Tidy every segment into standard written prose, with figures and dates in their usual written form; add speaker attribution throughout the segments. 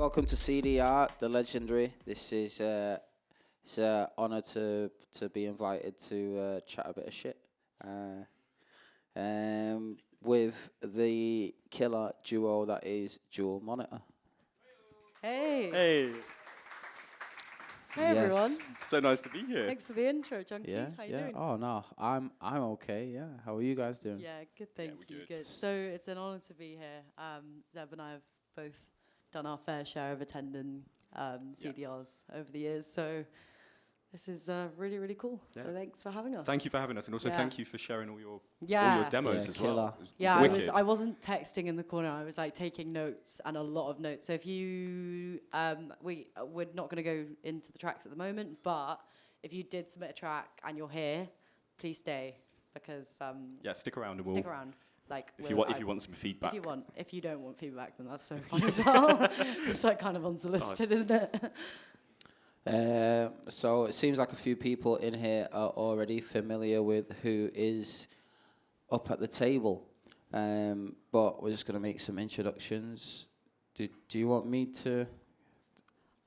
Speaker 1: Welcome to CDR, the legendary. This is it's an honour to be invited to chat a bit of shit with the killer duo that is Dual Monitor.
Speaker 2: Hey.
Speaker 3: Hey.
Speaker 2: Hey everyone.
Speaker 3: So nice to be here.
Speaker 2: Thanks for the intro, Junkie.
Speaker 1: Yeah,
Speaker 2: How you
Speaker 1: yeah.
Speaker 2: doing?
Speaker 1: Oh no, I'm okay. Yeah. How are you guys doing?
Speaker 2: Yeah, good. Thank
Speaker 3: we're
Speaker 2: you.
Speaker 3: good.
Speaker 2: Good. So it's an honour to be here. Zeb and I have both done our fair share of attending CDRs over the years. So this is really, really cool.
Speaker 3: Yeah.
Speaker 2: So thanks for having us.
Speaker 3: Thank you for having us, and also
Speaker 2: Yeah.
Speaker 3: thank you for sharing all your
Speaker 2: Yeah.
Speaker 3: demos
Speaker 1: Yeah,
Speaker 3: as
Speaker 1: killer.
Speaker 3: well. It was
Speaker 2: Yeah,
Speaker 3: wicked.
Speaker 2: I wasn't texting in the corner. I was like taking notes and a lot of notes. So if you, we're not going to go into the tracks at the moment, but if you did submit a track and you're here, please stay because
Speaker 3: Yeah, stick around and we'll.
Speaker 2: stick around. Like
Speaker 3: If you want some feedback.
Speaker 2: If you want, if you don't want feedback, then that's so fine as well. It's like kind of unsolicited, isn't it?
Speaker 1: So it seems like a few people in here are already familiar with who is up at the table, but we're just going to make some introductions. Do you want me to?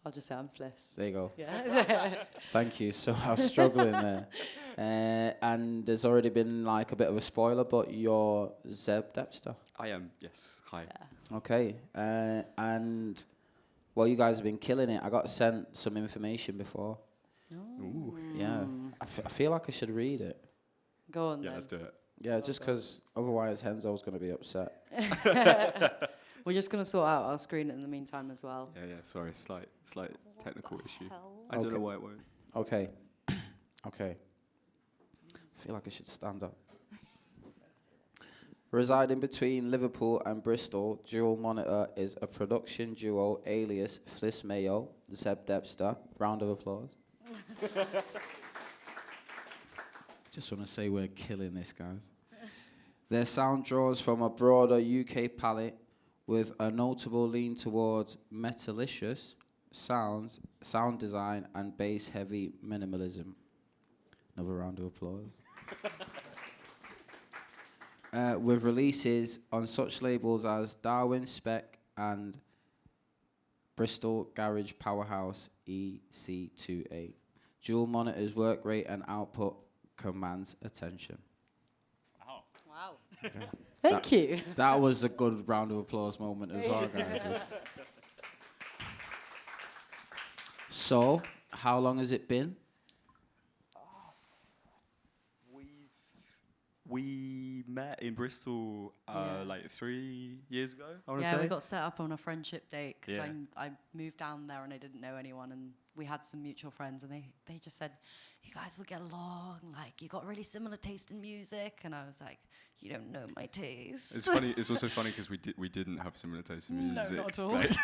Speaker 2: I'll just say I'm Fliss.
Speaker 1: There you go.
Speaker 2: Yeah.
Speaker 1: Thank you. So I was struggling there. And there's already been like a bit of a spoiler, but you're Zeb Depster.
Speaker 3: I am, yes. Hi.
Speaker 2: Yeah.
Speaker 1: Okay. And well, you guys have been killing it. I got sent some information before.
Speaker 3: Ooh.
Speaker 1: Yeah. I feel like I should read it.
Speaker 2: Go on
Speaker 3: Yeah,
Speaker 2: then.
Speaker 3: let's do it.
Speaker 1: Yeah, just
Speaker 2: Okay.
Speaker 1: because otherwise Henzo's going to be upset.
Speaker 2: We're just gonna sort out our screen in the meantime as well.
Speaker 3: Yeah, sorry, slight technical issue.
Speaker 2: Hell?
Speaker 3: I don't
Speaker 1: Okay.
Speaker 3: know why it won't.
Speaker 1: Okay. Okay. I feel like I should stand up. Residing between Liverpool and Bristol, Dual Monitor is a production duo alias Fliss Mayo, Zeb Depster. Round of applause. Just want to say we're killing this, guys. Their sound draws from a broader UK palette with a notable lean towards metalicious sounds, sound design, and bass-heavy minimalism. Another round of applause. With releases on such labels as Darwin Spec and Bristol Garage Powerhouse EC2A. Dual Monitor's work rate and output commands attention.
Speaker 3: Wow.
Speaker 2: Wow. Thank you.
Speaker 1: That was a good round of applause moment as well, guys. So, how long has it been?
Speaker 3: We met in Bristol
Speaker 2: Yeah.
Speaker 3: like 3 years ago, I want to
Speaker 2: Yeah,
Speaker 3: say.
Speaker 2: we got set up on a friendship date because
Speaker 3: Yeah.
Speaker 2: I moved down there and I didn't know anyone, and we had some mutual friends, and they just said, you guys will get along, like you got really similar taste in music, and I was like, you don't know my taste.
Speaker 3: It's funny. It's also funny because we didn't have similar taste in
Speaker 2: No,
Speaker 3: music.
Speaker 2: not at all.
Speaker 3: Like,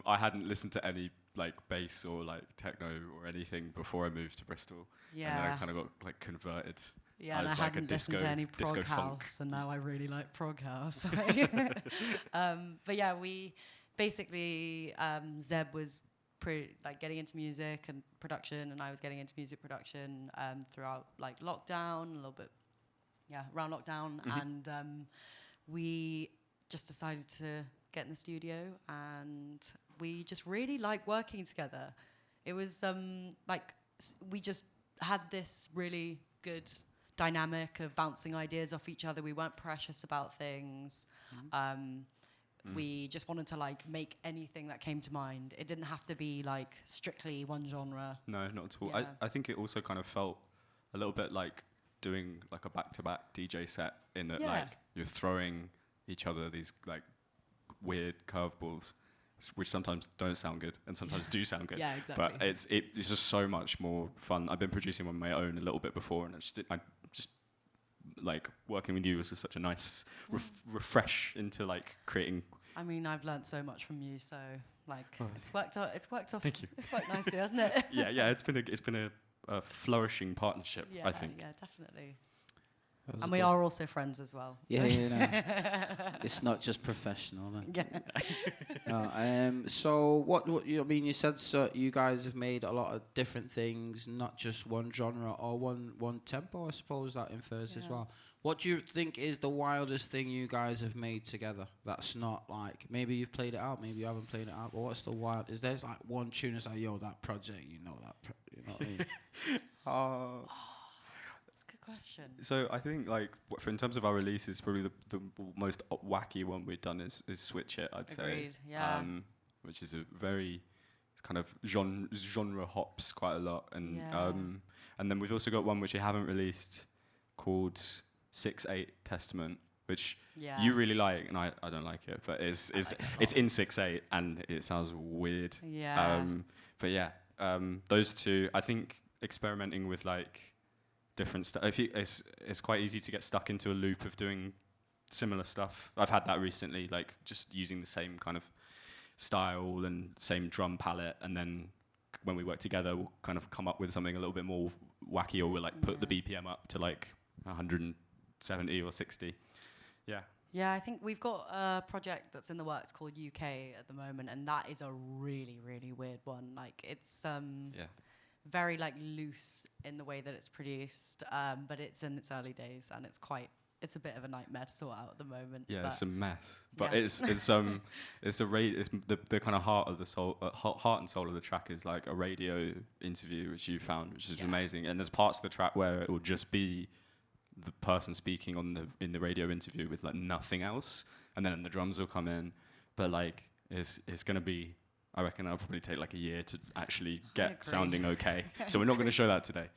Speaker 3: I hadn't listened to any like bass or like techno or anything before I moved to Bristol. And then I
Speaker 2: Yeah.
Speaker 3: kind of got like converted.
Speaker 2: Yeah,
Speaker 3: I
Speaker 2: and I
Speaker 3: was like a
Speaker 2: hadn't listened to any
Speaker 3: disco
Speaker 2: prog
Speaker 3: funk.
Speaker 2: house, and now I really like prog house. But yeah, we basically Zeb was like getting into music and production, and I was getting into music production throughout like lockdown, a little bit, around lockdown, and we just decided to get in the studio, and we just really like working together. It was like we just had this really good dynamic of bouncing ideas off each other. We weren't precious about things. We just wanted to like make anything that came to mind. It didn't have to be like strictly one genre.
Speaker 3: No, not at all.
Speaker 2: Yeah.
Speaker 3: I think it also kind of felt a little bit like doing like a back-to-back DJ set in that
Speaker 2: Yeah.
Speaker 3: like you're throwing each other these like weird curveballs, which sometimes don't sound good and sometimes do sound good.
Speaker 2: Yeah, exactly.
Speaker 3: But it's just so much more fun. I've been producing on my own a little bit before, and I just like working with you was just such a nice refresh into like creating.
Speaker 2: I mean, I've learnt so much from you, so like
Speaker 3: Oh.
Speaker 2: it's worked out. It's worked off.
Speaker 3: Thank you.
Speaker 2: It's worked nicely, hasn't it?
Speaker 3: Yeah. It's been a flourishing partnership.
Speaker 2: Yeah,
Speaker 3: I think.
Speaker 2: Yeah, definitely.
Speaker 1: That was
Speaker 2: And
Speaker 1: a
Speaker 2: we
Speaker 1: good-
Speaker 2: are also friends as well.
Speaker 1: Yeah, you know. It's not just professional. Then.
Speaker 2: Yeah.
Speaker 1: No, so what I mean, you said so you guys have made a lot of different things, not just one genre or one tempo. I suppose that infers as
Speaker 2: Yeah.
Speaker 1: well. What do you think is the wildest thing you guys have made together? That's not like, maybe you've played it out, maybe you haven't played it out. But what's the wild? Is there's like one tune that's like, yo, that project, you know you know what I mean?
Speaker 2: That's a good question.
Speaker 3: So I think like for in terms of our releases, probably the most wacky one we've done is Switch It. I'd say.
Speaker 2: Agreed. Yeah.
Speaker 3: Which is a very kind of genre hops quite a lot, and
Speaker 2: Yeah.
Speaker 3: and then we've also got one which we haven't released called 6/8 Testament, which
Speaker 2: Yeah.
Speaker 3: you really like, and I don't like it, but it's in 6/8 and it sounds weird.
Speaker 2: Yeah.
Speaker 3: But yeah, those two, I think experimenting with like different stuff. It's quite easy to get stuck into a loop of doing similar stuff. I've had that recently, like just using the same kind of style and same drum palette, and then when we work together, we'll kind of come up with something a little bit more wacky, or we'll like put the BPM up to like 170 or 60. Yeah.
Speaker 2: Yeah, I think we've got a project that's in the works called UK at the moment, and that is a really, really weird one. Like it's very like loose in the way that it's produced, but it's in its early days, and it's a bit of a nightmare to sort out at the moment.
Speaker 3: Yeah,
Speaker 2: but
Speaker 3: it's a mess, but
Speaker 2: yeah.
Speaker 3: it's it's the kind of heart of the soul, heart and soul of the track is like a radio interview which you found, which is amazing. And there's parts of the track where it will just be the person speaking in the radio interview with like nothing else, and then the drums will come in. But like it's gonna be, I reckon it'll probably take like a year to actually get sounding okay. So we're not going to show that today.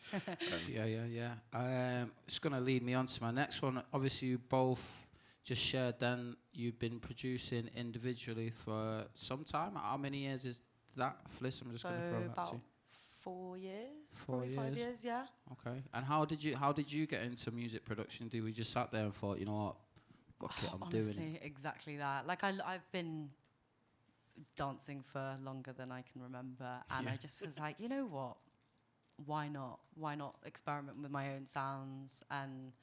Speaker 1: It's going to lead me on to my next one. Obviously, you both just shared then you've been producing individually for some time. How many years is that, Fliss? I'm just going to throw that
Speaker 2: about
Speaker 1: to you.
Speaker 2: 4 years,
Speaker 1: 4
Speaker 2: probably 5 years, yeah.
Speaker 1: Okay. And how did you get into music production? Did we just sat there and thought, you know what, fuck it, I'm doing it?
Speaker 2: Honestly, exactly that. Like I've been dancing for longer than I can remember, and I just was like, you know what, why not experiment with my own sounds, and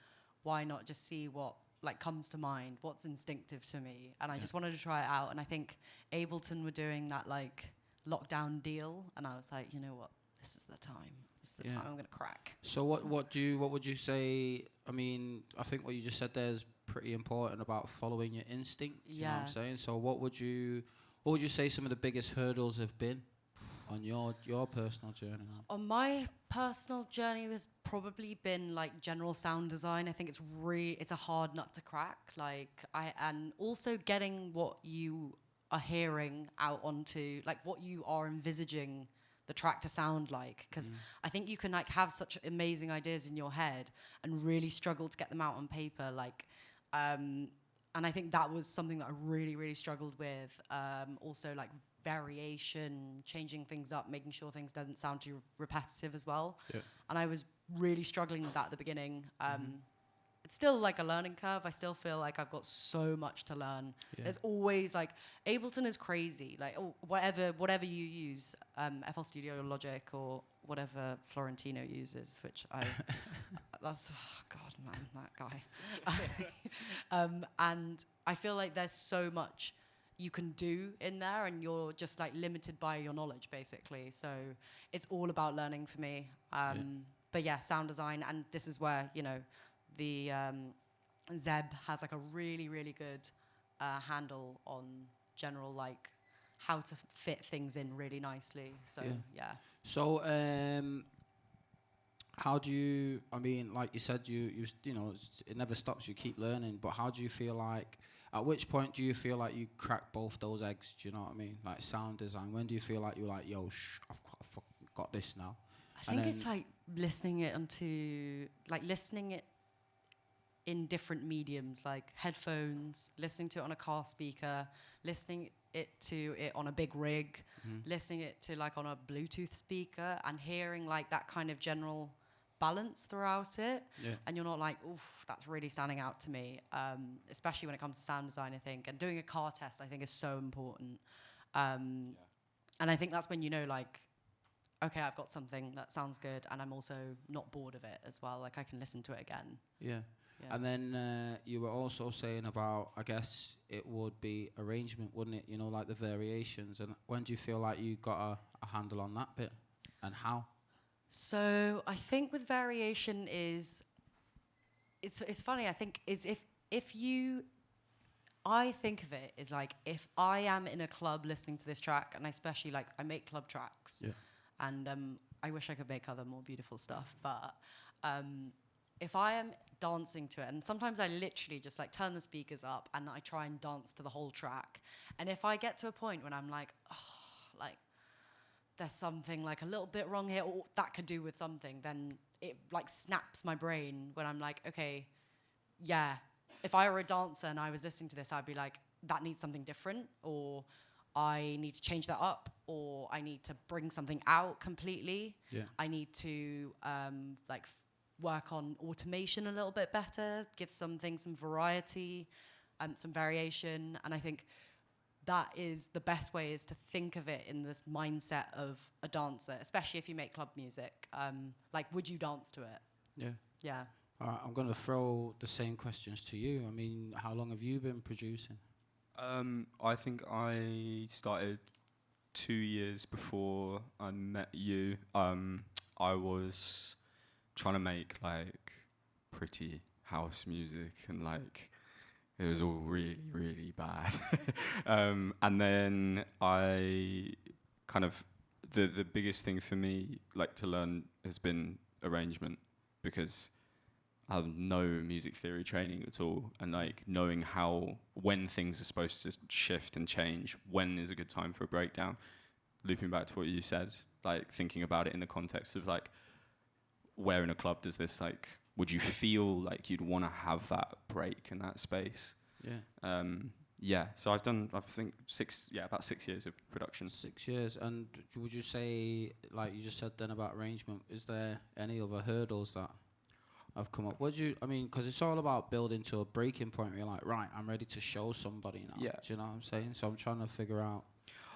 Speaker 2: why not just see what like comes to mind, what's instinctive to me. And I just wanted to try it out, and I think Ableton were doing that like lockdown deal, and I was like, you know what, this is the time I'm gonna crack.
Speaker 1: So what would you say? I mean, I think what you just said there is pretty important about following your instinct. You know what I'm saying? So what would you say some of the biggest hurdles have been on your personal journey?
Speaker 2: On my personal journey, there's probably been like general sound design. I think it's a hard nut to crack. And also getting what you are hearing out onto, like what you are envisaging the track to sound like, because I think you can like have such amazing ideas in your head and really struggle to get them out on paper. And I think that was something that I really, really struggled with. Also, like variation, changing things up, making sure things doesn't sound too repetitive as well. Yeah. And I was really struggling with that at the beginning. It's still like a learning curve. I still feel like I've got so much to learn. Yeah. There's always like, Ableton is crazy. Like whatever you use, FL Studio, Logic, or whatever Florentino uses, which that's, oh God, man, that guy. And I feel like there's so much you can do in there, and you're just like limited by your knowledge, basically. So it's all about learning for me. But yeah, sound design, and this is where, you know, the Zeb has like a really, really good handle on general, like how to fit things in really nicely. So yeah.
Speaker 1: So how do you, I mean, like you said, you know, it never stops, you keep learning, but how do you feel like, at which point do you feel like you crack both those eggs, do you know what I mean? Like sound design, when do you feel like you're like, yo, I've got this now?
Speaker 2: I think it's like listening it in different mediums, like headphones, listening to it on a car speaker, listening to it on a big rig, listening it to like on a Bluetooth speaker, and hearing like that kind of general balance throughout it. Yeah. And you're not like, oof, that's really standing out to me. Especially when it comes to sound design, I think. And doing a car test, I think, is so important. And I think that's when you know, like, okay, I've got something that sounds good, and I'm also not bored of it as well. Like, I can listen to it again. Yeah.
Speaker 1: And then you were also saying about, I guess it would be arrangement, wouldn't it? You know, like the variations. And when do you feel like you got a handle on that bit, and how?
Speaker 2: So I think with variation is it's funny. I think is if you, I think of it as like if I am in a club listening to this track, and I especially like I make club tracks, and I wish I could make other more beautiful stuff, but if I am dancing to it, and sometimes I literally just like turn the speakers up and I try and dance to the whole track, and if I get to a point when I'm like, oh, like there's something like a little bit wrong here, or that could do with something, then it like snaps my brain when I'm like, okay, yeah, if I were a dancer and I was listening to this, I'd be like, that needs something different, or I need to change that up, or I need to bring something out completely.
Speaker 1: Yeah.
Speaker 2: I need to work on automation a little bit better, give something some variety, some variation, and I think that is the best way is to think of it in this mindset of a dancer, especially if you make club music. Like, would you dance to it?
Speaker 1: Yeah.
Speaker 2: Yeah.
Speaker 1: All right, I'm going to throw the same questions to you. I mean, how long have you been producing?
Speaker 3: I think I started 2 years before I met you. I was trying to make like pretty house music, and like it was all really, really bad. And then I kind of the biggest thing for me, like to learn, has been arrangement, because I have no music theory training at all, and like knowing when things are supposed to shift and change, when is a good time for a breakdown. Looping back to what you said, like thinking about it in the context of like, where in a club does this like, would you feel like you'd want to have that break in that space? Yeah. So I've done, I think about 6 years of production.
Speaker 1: 6 years. And would you say, like you just said then about arrangement, is there any other hurdles that have come up? Because it's all about building to a breaking point where you're like, right, I'm ready to show somebody now.
Speaker 3: Yeah.
Speaker 1: Do you know what I'm saying? So I'm trying to figure out.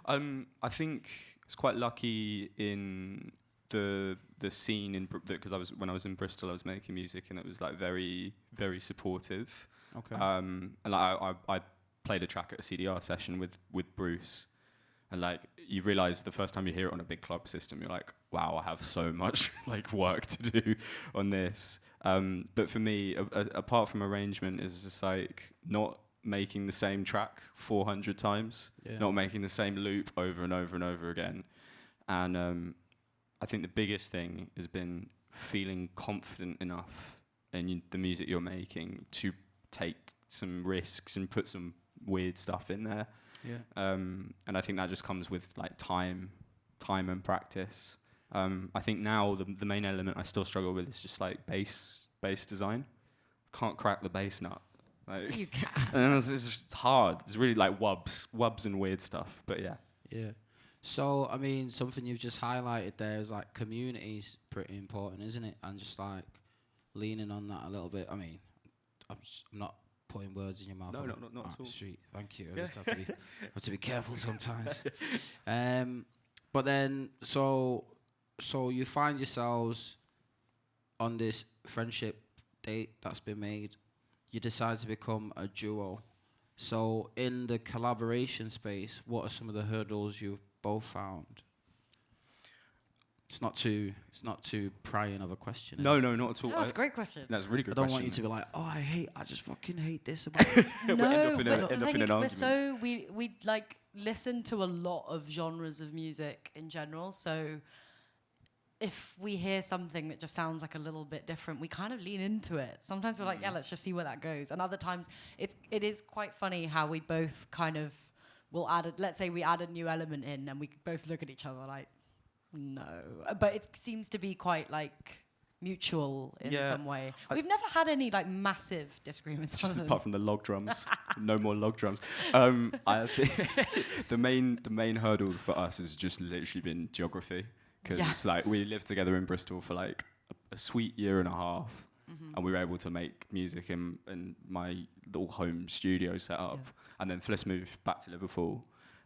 Speaker 3: I think I was quite lucky in the scene because when I was in Bristol, I was making music, and it was like very, very supportive.
Speaker 1: Okay.
Speaker 3: And like I played a track at a CDR session with Bruce, and like you realise the first time you hear it on a big club system, you're like, wow, I have so much like work to do on this. But for me, apart from arrangement, is just like not making the same track 400 times, not making the same loop over and over and over again. And I think the biggest thing has been feeling confident enough in the music you're making to take some risks and put some weird stuff in there.
Speaker 1: Yeah.
Speaker 3: And I think that just comes with like time and practice. I think now the main element I still struggle with is just like bass design. Can't crack the bass nut. Like,
Speaker 2: You can.
Speaker 3: and it's just hard. It's really like wubs and weird stuff. But yeah.
Speaker 1: Yeah. So, I mean, something you've just highlighted there is like community's pretty important, isn't it? And just like leaning on that a little bit. I mean, I'm not putting words in your mouth.
Speaker 3: No, not at all.
Speaker 1: Artistry. Thank you. I just have to be careful sometimes. But then, so you find yourselves on this friendship date that's been made. You decide to become a duo. So in the collaboration space, what are some of the hurdles you've both found? It's not too prying of a question.
Speaker 3: No, not at all.
Speaker 2: That's a great question.
Speaker 3: That's a really good
Speaker 1: I don't
Speaker 3: question.
Speaker 1: want you to be like, oh, I just fucking hate this about it.
Speaker 3: We'll end up in an argument.
Speaker 2: So we like listen to a lot of genres of music in general. So if we hear something that just sounds like a little bit different, we kind of lean into it. Sometimes we're like, yeah, let's just see where that goes. And other times it is quite funny how we both kind of will let's say we add a new element in, and we both look at each other like, no. But it seems to be quite like mutual in some way. We've never had any like massive disagreements.
Speaker 3: Just apart from the log drums. No more log drums. I think the main hurdle for us has just literally been geography. Because like we lived together in Bristol for like a sweet year and a half, and we were able to make music in my little home studio set up. And then Fliss moved back to Liverpool,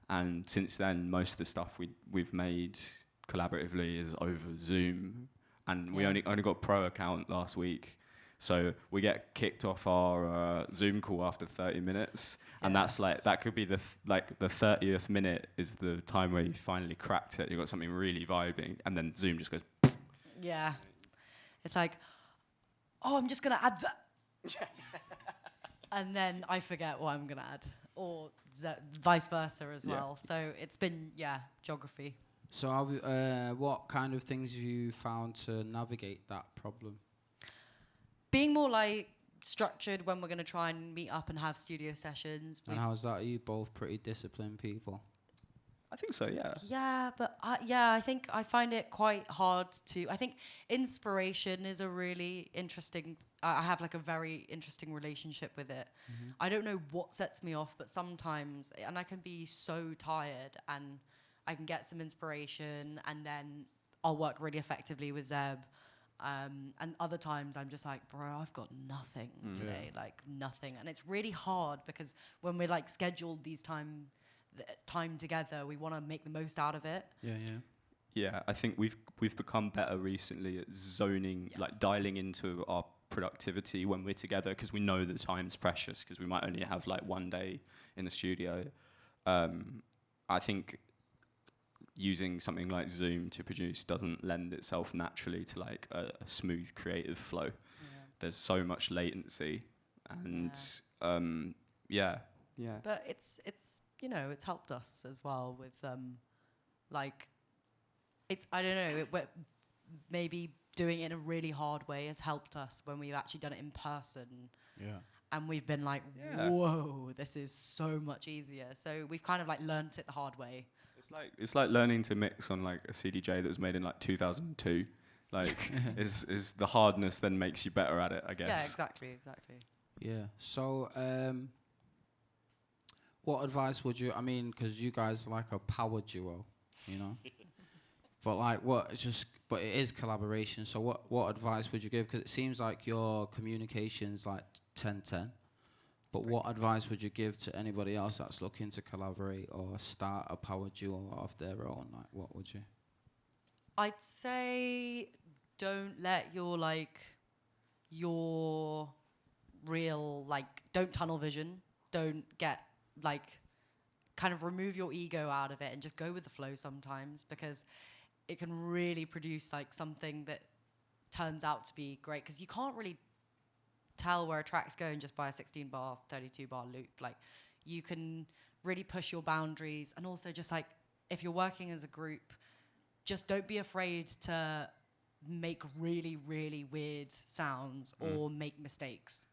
Speaker 3: and since then most of the stuff we've made collaboratively is over Zoom, and we only got a pro account last week, so we get kicked off our Zoom call after 30 minutes, and that's like that could be the 30th minute is the time where you finally cracked it. You got something really vibing, and then Zoom just goes.
Speaker 2: Yeah, it's like, oh, I'm just gonna add that. and then I forget what I'm gonna add, or vice versa as well. So it's been geography.
Speaker 1: So, what kind of things have you found to navigate that problem?
Speaker 2: Being more like structured when we're gonna try and meet up and have studio sessions.
Speaker 1: And how's that? Are you both pretty disciplined people?
Speaker 3: I think so, yeah.
Speaker 2: Yeah, but I think I find it quite hard to. I think inspiration is a really interesting. I have like a very interesting relationship with it. I don't know what sets me off, but sometimes, and I can be so tired, and I can get some inspiration, and then I'll work really effectively with Zeb. And other times I'm just like, bro, I've got nothing today, like nothing, and it's really hard because when we're like scheduled these time together, we want to make the most out of it.
Speaker 3: Yeah, I think we've become better recently at zoning, like dialing into our productivity when we're together, because we know the time's precious, because we might only have like one day in the studio. I think using something like Zoom to produce doesn't lend itself naturally to like a smooth creative flow. There's so much latency, and
Speaker 2: But it's it's helped us as well with like it's I don't know maybe doing it in a really hard way has helped us when we've actually done it in person. And we've been like, whoa, this is so much easier. So we've kind of like learnt it the hard way.
Speaker 3: It's like learning to mix on like a CDJ that was made in like 2002. Like, is the hardness then makes you better at it, I guess.
Speaker 2: Yeah, exactly.
Speaker 1: Yeah. So, what advice would you? I mean, because you guys are like a power duo, you know. But like, but it is collaboration. So, what advice would you give? Because it seems like your communication's like 10-10. But what advice would you give to anybody else that's looking to collaborate or start a power duo of their own? Like, what would you?
Speaker 2: I'd say don't let your real, don't tunnel vision. Don't get, kind of remove your ego out of it and just go with the flow sometimes, because it can really produce, something that turns out to be great. Because you can't really tell where a track's going just by a 16-bar, 32-bar loop. You can really push your boundaries, and also just if you're working as a group, just don't be afraid to make really, really weird sounds or make mistakes.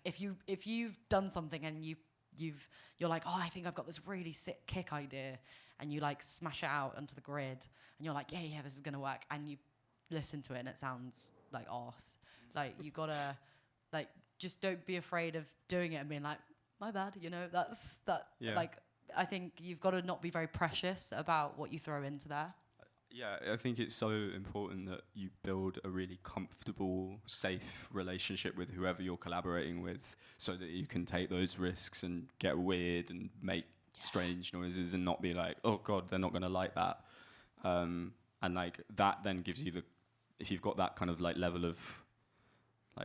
Speaker 2: If you've done something and you're like, oh, I think I've got this really sick kick idea, and you smash it out onto the grid, and you're like, yeah, this is gonna work, and you listen to it and it sounds like arse. You gotta just don't be afraid of doing it and being like, my bad, that's that.
Speaker 3: Yeah.
Speaker 2: I think you've got to not be very precious about what you throw into there.
Speaker 3: Yeah, I think it's so important that you build a really comfortable, safe relationship with whoever you're collaborating with, so that you can take those risks and get weird and make strange noises and not be like, oh God, they're not going to like that. And that then gives you if you've got that kind of level of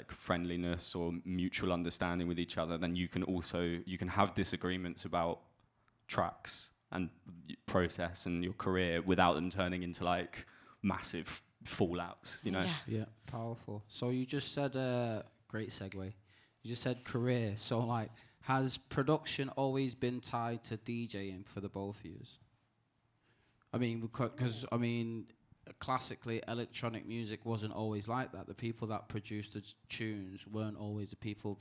Speaker 3: friendliness or mutual understanding with each other, then you can have disagreements about tracks and process and your career without them turning into massive fallouts,
Speaker 1: Yeah, powerful. So you just said great segue. You just said career. So has production always been tied to DJing for the both of you? I mean, because classically electronic music wasn't always like that. The people that produced the tunes weren't always the people,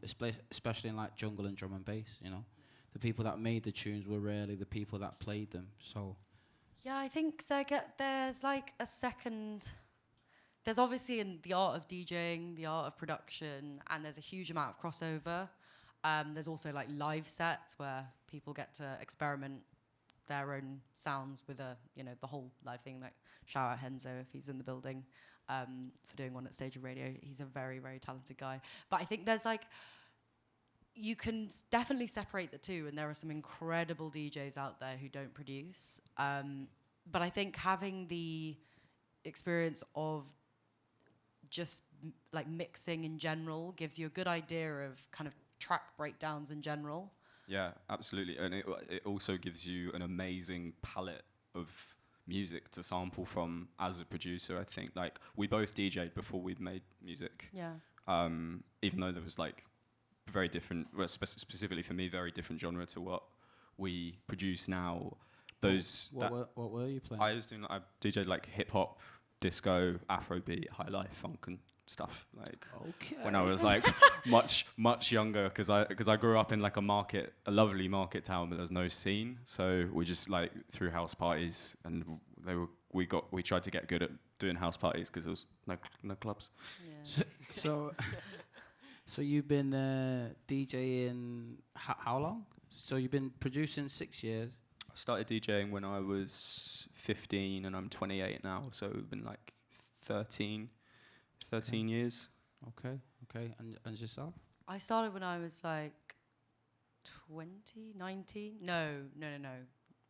Speaker 1: especially in jungle and drum and bass, The people that made the tunes were rarely the people that played them. So
Speaker 2: yeah, I think there's a second. There's obviously in the art of DJing, the art of production, and there's a huge amount of crossover. There's also live sets where people get to experiment their own sounds with the whole live thing. Shout out Henzo if he's in the building for doing one at Stage of Radio. He's a very, very talented guy. But I think there's you can definitely separate the two, and there are some incredible DJs out there who don't produce. But I think having the experience of just mixing in general gives you a good idea of kind of track breakdowns in general.
Speaker 3: Yeah, absolutely. And it also gives you an amazing palette of music to sample from as a producer, I think. We both DJ'd before we'd made music.
Speaker 2: Yeah.
Speaker 3: even though there was like very different, well, specifically for me, very different genre to what we produce now.
Speaker 1: What were you playing?
Speaker 3: I was doing, I DJed like hip hop, disco, Afrobeat, high life, funk and stuff. Like when I was like much younger, because I grew up in like a lovely market town, but there's no scene. So we just like threw house parties, and we tried to get good at doing house parties because there was no clubs.
Speaker 2: Yeah.
Speaker 1: So you've been DJing how long? So you've been producing 6 years.
Speaker 3: I started DJing when I was 15 and I'm 28 now, so it's been like 13 years.
Speaker 1: Okay. And yourself?
Speaker 2: I started when I was like 19. No.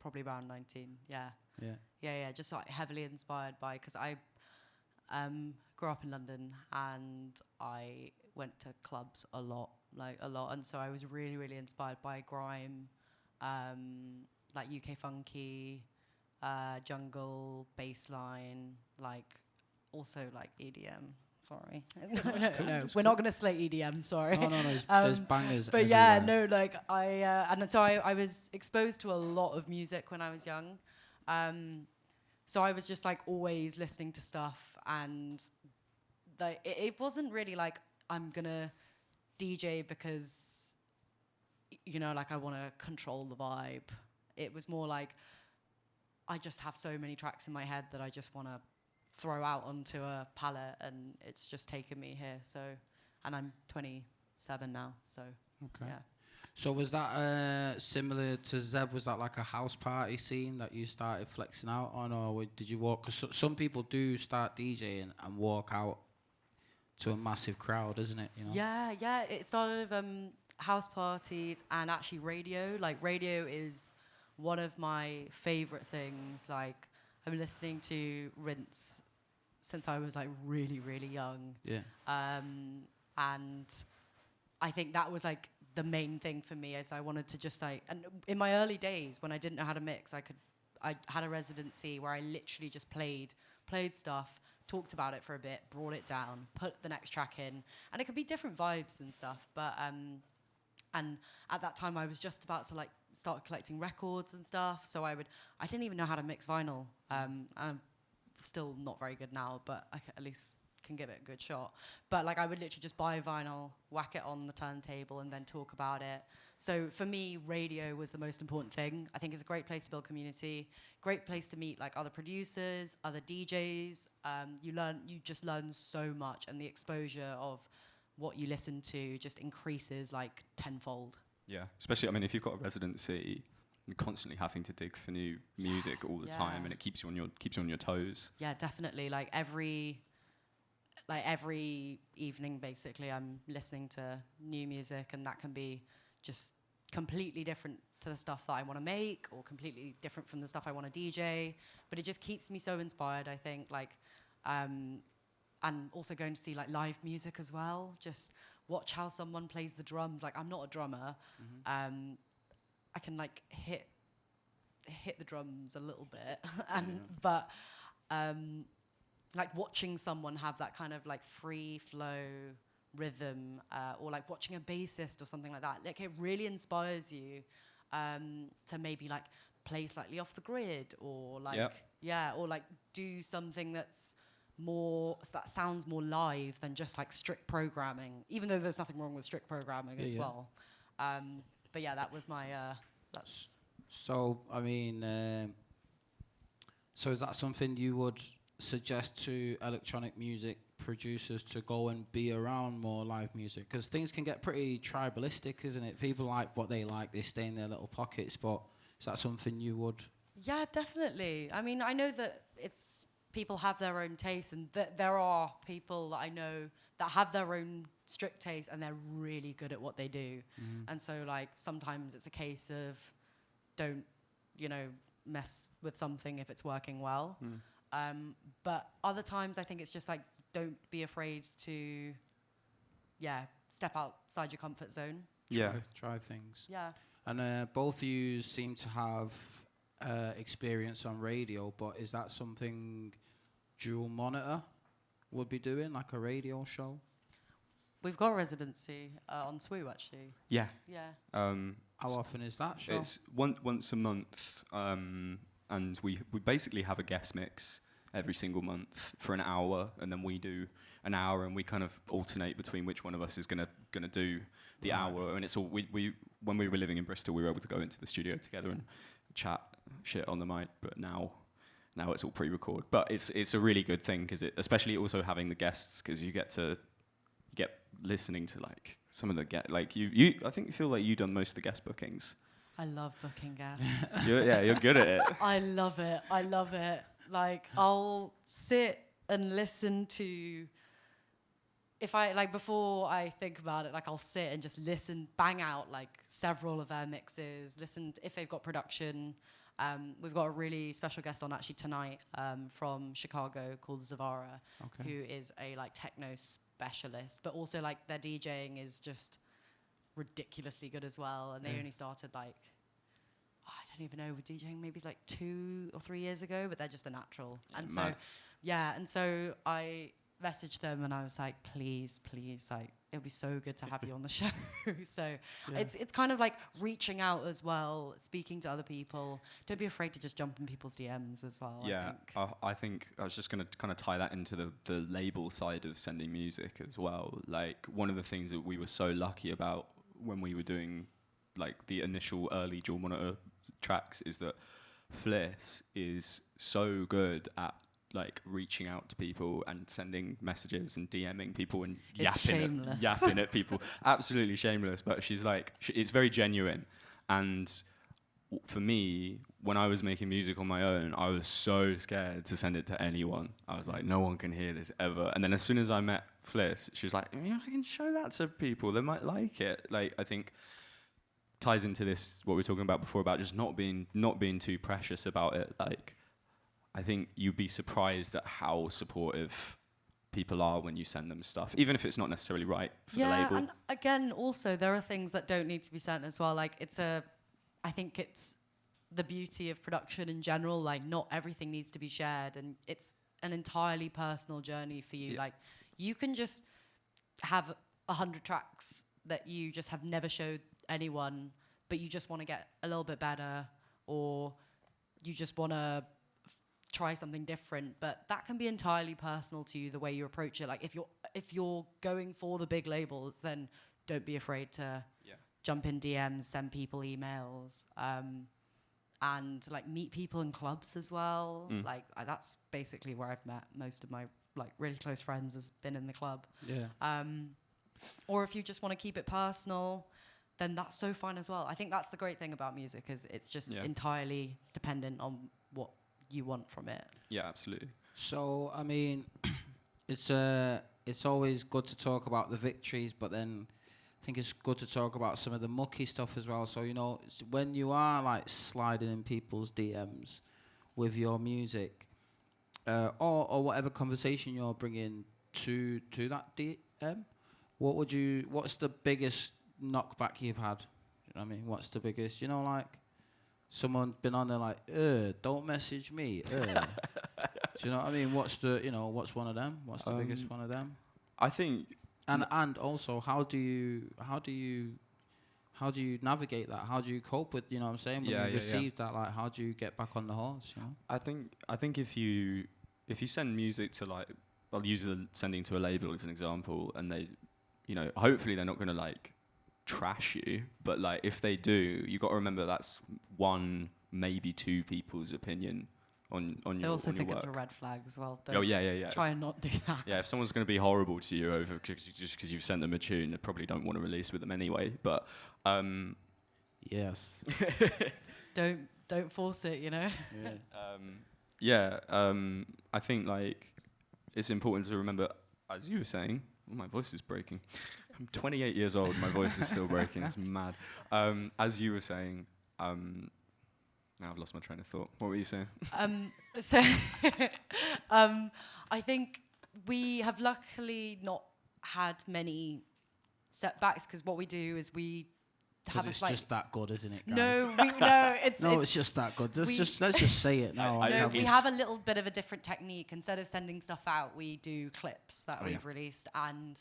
Speaker 2: Probably around 19. Yeah. Just like heavily inspired by, because I grew up in London and I went to clubs a lot, and so I was really, really inspired by grime, like UK funky, jungle, bassline, like also like EDM. Sorry, no, we're not gonna slate EDM. Sorry.
Speaker 1: No. There's bangers.
Speaker 2: But
Speaker 1: everywhere.
Speaker 2: yeah, no, like and so I was exposed to a lot of music when I was young. So I was just like always listening to stuff, and like it wasn't really like I'm gonna DJ because like I want to control the vibe. It was more like I just have so many tracks in my head that I just want to throw out onto a palette, and it's just taken me here. So, and I'm 27 now, so
Speaker 1: Okay.
Speaker 2: yeah.
Speaker 1: So was that similar to Zeb? Was that like a house party scene that you started flexing out on, or did you walk? Because some people do start DJing and walk out to a massive crowd, isn't it?
Speaker 2: Yeah. It started with house parties and actually radio. Like radio is one of my favorite things. Like I'm listening to Rinse since I was like really, really young.
Speaker 1: Yeah.
Speaker 2: And I think that was like the main thing for me, as I wanted to just like, and in my early days when I didn't know how to mix, I had a residency where I literally just played stuff, talked about it for a bit, brought it down, put the next track in, and it could be different vibes and stuff. But and at that time I was just about to like start collecting records and stuff, so I didn't even know how to mix vinyl. I'm still not very good now, but I at least can give it a good shot. But like I would literally just buy vinyl, whack it on the turntable, and then talk about it. So for me, radio was the most important thing. I think it's a great place to build community, great place to meet like other producers, other DJs. You just learn so much, and the exposure of what you listen to just increases like tenfold.
Speaker 3: Yeah, especially, I mean, if you've got a residency, you're constantly having to dig for new music all the time, and it keeps you on your toes.
Speaker 2: Yeah, definitely. Like every evening, basically, I'm listening to new music, and that can be just completely different to the stuff that I want to make, or completely different from the stuff I want to DJ. But it just keeps me so inspired, I think. Like, and also going to see like live music as well. Just watch how someone plays the drums. Like, I'm not a drummer.
Speaker 1: Mm-hmm.
Speaker 2: I can like hit the drums a little bit, but like watching someone have that kind of like free flow rhythm, or like watching a bassist or something like that, like it really inspires you to maybe like play slightly off the grid, or like or like do something that sounds more live than just like strict programming, even though there's nothing wrong with strict programming as well. But yeah, that was my that's.
Speaker 1: So I mean, so is that something you would suggest to electronic music producers, to go and be around more live music? Because things can get pretty tribalistic, isn't it? People like what they like, they stay in their little pockets. But is that something you would?
Speaker 2: Yeah, definitely. I mean, I know that people have their own tastes, and there are people that I know that have their own strict tastes, and they're really good at what they do. And so like sometimes it's a case of don't mess with something if it's working well. But other times I think it's just like, don't be afraid to step outside your comfort zone.
Speaker 1: Try things.
Speaker 2: Yeah.
Speaker 1: And both of you seem to have experience on radio, but is that something Dual Monitor would be doing, like a radio show?
Speaker 2: We've got a residency on SWU actually.
Speaker 3: Yeah.
Speaker 2: Yeah.
Speaker 1: How often is that show?
Speaker 3: It's once a month, and we basically have a guest mix every single month for an hour, and then we do an hour, and we kind of alternate between which one of us is gonna do the hour. And it's all we when we were living in Bristol, we were able to go into the studio together and chat shit on the mic, but now it's all pre-record. But it's a really good thing because especially also having the guests, because you get listening to like some of the you I think you feel like you've done most of the guest bookings.
Speaker 2: I love booking guests.
Speaker 3: You're good at it.
Speaker 2: I love it. Like, I'll sit and listen to, if I, like, before I think about it, like, I'll sit and just listen, bang out, like, several of their mixes, listen if they've got production. We've got a really special guest on actually tonight from Chicago called Zavara, who is a, like, techno specialist, but also, like, their DJing is just ridiculously good as well, and they only started, like, I don't even know, with DJing maybe like 2 or 3 years ago, but they're just a natural. And so, and so I messaged them and I was like, please, like, it'll be so good to have you on the show. So it's kind of like reaching out as well, speaking to other people. Don't be afraid to just jump in people's DMs as well.
Speaker 3: Yeah, I think I was just going to kind of tie that into the label side of sending music as well. Like, one of the things that we were so lucky about when we were doing like the initial early dual monitor tracks is that Fliss is so good at like reaching out to people and sending messages and DMing people and yapping at people. Absolutely shameless, but she's like, it's very genuine. And for me, when I was making music on my own, I was so scared to send it to anyone. I was like, no one can hear this ever. And then as soon as I met Fliss, she was like, I can show that to people. They might like it. Like, I think ties into this, what we were talking about before, about just not being too precious about it. Like, I think you'd be surprised at how supportive people are when you send them stuff, even if it's not necessarily right for the label.
Speaker 2: And again, also, there are things that don't need to be sent as well. Like, I think it's the beauty of production in general. Like, not everything needs to be shared, and it's an entirely personal journey for you. Like, you can just have 100 tracks that you just have never showed anyone, but you just want to get a little bit better, or you just want to try something different. But that can be entirely personal to you, the way you approach it. Like, if you're going for the big labels, then don't be afraid to jump in DMs, send people emails, and like meet people in clubs as well. Like, that's basically where I've met most of my like really close friends, has been in the club. Or if you just want to keep it personal, then that's so fine as well. I think that's the great thing about music, is it's just entirely dependent on what you want from it.
Speaker 3: Yeah, absolutely.
Speaker 1: So, I mean, it's always good to talk about the victories, but then I think it's good to talk about some of the mucky stuff as well. So, you know, when you are like sliding in people's DMs with your music, or whatever conversation you're bringing to that DM, what's the biggest knockback you've had? You know what I mean? What's the biggest, you know, like someone been on there like, don't message me. Do you know what I mean? What's one of them? What's the biggest one of them?
Speaker 3: I think,
Speaker 1: and also how do you navigate that? How do you cope with, you know what I'm saying, when you receive that? Like, how do you get back on the horse, you know?
Speaker 3: I think if you send music to, like, I'll use sending to a label as an example, and they, you know, hopefully they're not going to like trash you, but like if they do, you got to remember that's one, maybe two people's opinion on your work.
Speaker 2: I also think it's a red flag as well.
Speaker 3: Try
Speaker 2: and not do that.
Speaker 3: Yeah, if someone's going to be horrible to you over just because you've sent them a tune, they probably don't want to release with them anyway. But
Speaker 1: yes,
Speaker 2: don't force it, you know.
Speaker 3: I think like it's important to remember, as you were saying. Oh, my voice is breaking. I'm 28 years old. My voice is still breaking. It's mad. As you were saying, now I've lost my train of thought. What were you saying?
Speaker 2: I think we have luckily not had many setbacks, because what we do is we have
Speaker 1: it's just that good, isn't it, guys?
Speaker 2: It's
Speaker 1: just that good. Let's just say it now.
Speaker 2: We have a little bit of a different technique. Instead of sending stuff out, we do clips that we've released, and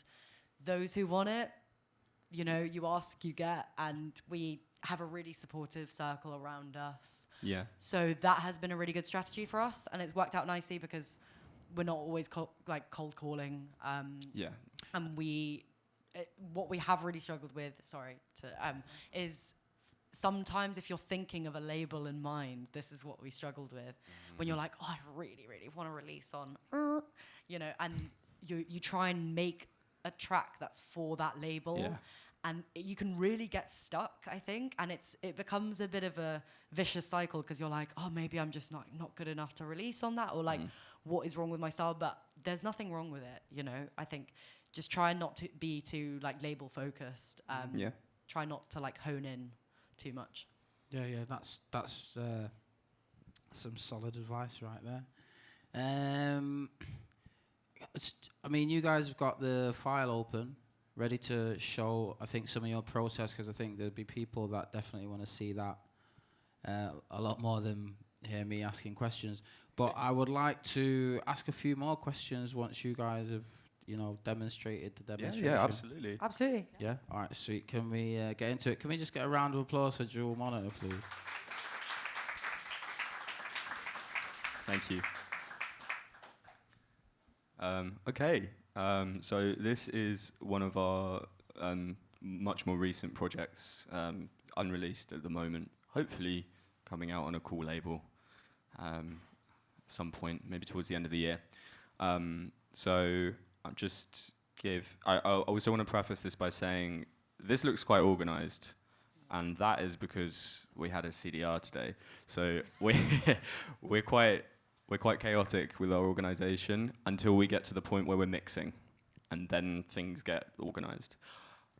Speaker 2: those who want it, you know, you ask, you get, and we have a really supportive circle around us.
Speaker 3: Yeah.
Speaker 2: So that has been a really good strategy for us, and it's worked out nicely because we're not always cold calling.
Speaker 3: Yeah.
Speaker 2: And what we have really struggled with, is sometimes if you're thinking of a label in mind, this is what we struggled with. When you're like, oh, I really, really want to release on, you know, and you try and make a track that's for that label.
Speaker 3: Yeah.
Speaker 2: And you can really get stuck, I think, and it becomes a bit of a vicious cycle because you're like, oh, maybe I'm just not good enough to release on that, or like, what is wrong with my style? But there's nothing wrong with it, you know. I think just try not to be too like label focused. Try not to like hone in too much.
Speaker 1: Yeah, that's some solid advice right there. I mean, you guys have got the file open, ready to show, I think, some of your process, because I think there'll be people that definitely want to see that a lot more than hear me asking questions. But I would like to ask a few more questions once you guys have, you know, demonstrated the demonstration.
Speaker 3: Yeah, absolutely.
Speaker 2: Absolutely.
Speaker 1: Yeah? All right, sweet. Can we get into it? Can we just get a round of applause for Dual Monitor, please?
Speaker 3: Thank you. Okay, so this is one of our much more recent projects, unreleased at the moment, hopefully coming out on a cool label at some point, maybe towards the end of the year. So I'll just I also want to preface this by saying this looks quite organized, and that is because we had a CDR today. So we're quite chaotic with our organization until we get to the point where we're mixing, and then things get organized.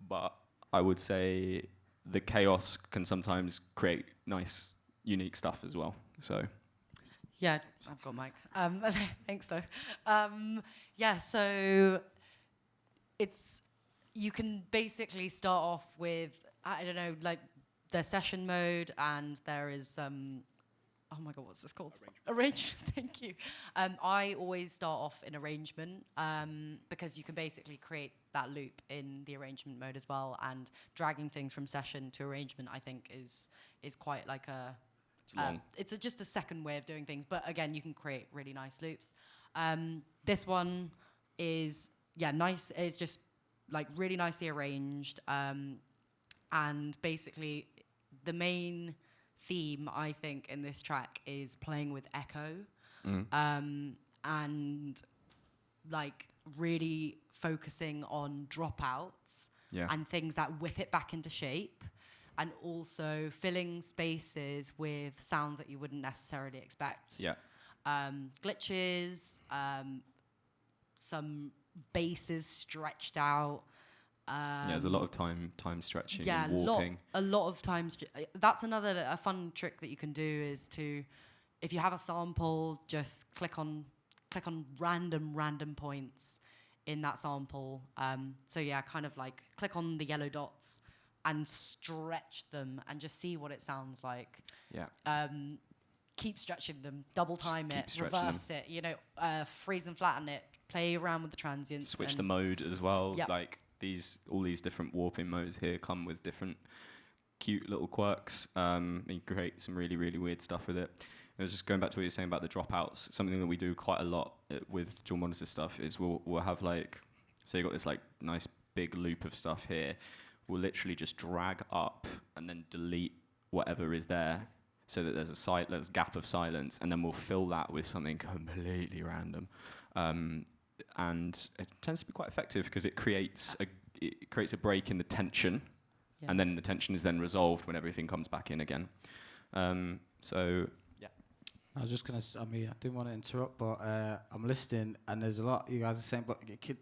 Speaker 3: But I would say the chaos can sometimes create nice, unique stuff as well. So.
Speaker 2: Yeah, I've got mic. Thanks though. Yeah, so you can basically start off with, I don't know, like the session mode, and there is oh my God, what's this called? Arrangement. Thank you. I always start off in arrangement because you can basically create that loop in the arrangement mode as well, and dragging things from session to arrangement, I think, is quite like a.
Speaker 3: It's long.
Speaker 2: It's just a second way of doing things, but again, you can create really nice loops. This one is nice. It's just like really nicely arranged, and basically the main theme, I think, in this track is playing with echo, and like really focusing on dropouts and things that whip it back into shape, and also filling spaces with sounds that you wouldn't necessarily expect.
Speaker 3: Yeah.
Speaker 2: Glitches, some basses stretched out.
Speaker 3: There's a lot of time stretching and walking.
Speaker 2: A lot of times. That's a fun trick that you can do is to, if you have a sample, just click on random points in that sample. So yeah, kind of like click on the yellow dots and stretch them and just see what it sounds like.
Speaker 3: Yeah.
Speaker 2: Keep stretching them, double time it,
Speaker 3: keep
Speaker 2: reverse it, you know, freeze and flatten it, play around with the transients.
Speaker 3: Switch the mode as well.
Speaker 2: Yep.
Speaker 3: Like all these different warping modes here come with different cute little quirks. And you can create some really, really weird stuff with it. I was just going back to what you were saying about the dropouts. Something that we do quite a lot with dual monitor stuff is we'll have like, so you've got this like nice big loop of stuff here. We'll literally just drag up and then delete whatever is there, so that there's a gap of silence, and then we'll fill that with something completely random. And it tends to be quite effective because it creates a break in the tension, and then the tension is then resolved when everything comes back in again. So yeah.
Speaker 1: I was just going to, I didn't want to interrupt, but I'm listening, and there's a lot you guys are saying, but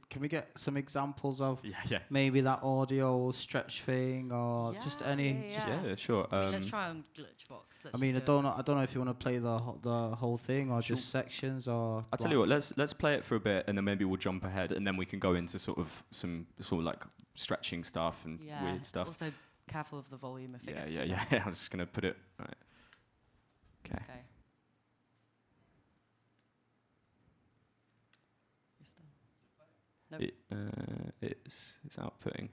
Speaker 1: can we get some examples of maybe that audio stretch thing, or just any?
Speaker 3: Yeah, sure.
Speaker 2: Let's try on Glitchbox.
Speaker 1: I don't know if you want to play the whole thing, or just sections, or...
Speaker 3: I'll tell you what, let's play it for a bit, and then maybe we'll jump ahead, and then we can go into some like stretching stuff and weird stuff.
Speaker 2: Also, careful of the volume if it gets too
Speaker 3: loud. I'm just going to put it... Right. Okay.
Speaker 2: Nope.
Speaker 3: it's outputting.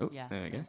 Speaker 3: Oh,
Speaker 2: Yeah,
Speaker 3: there we go.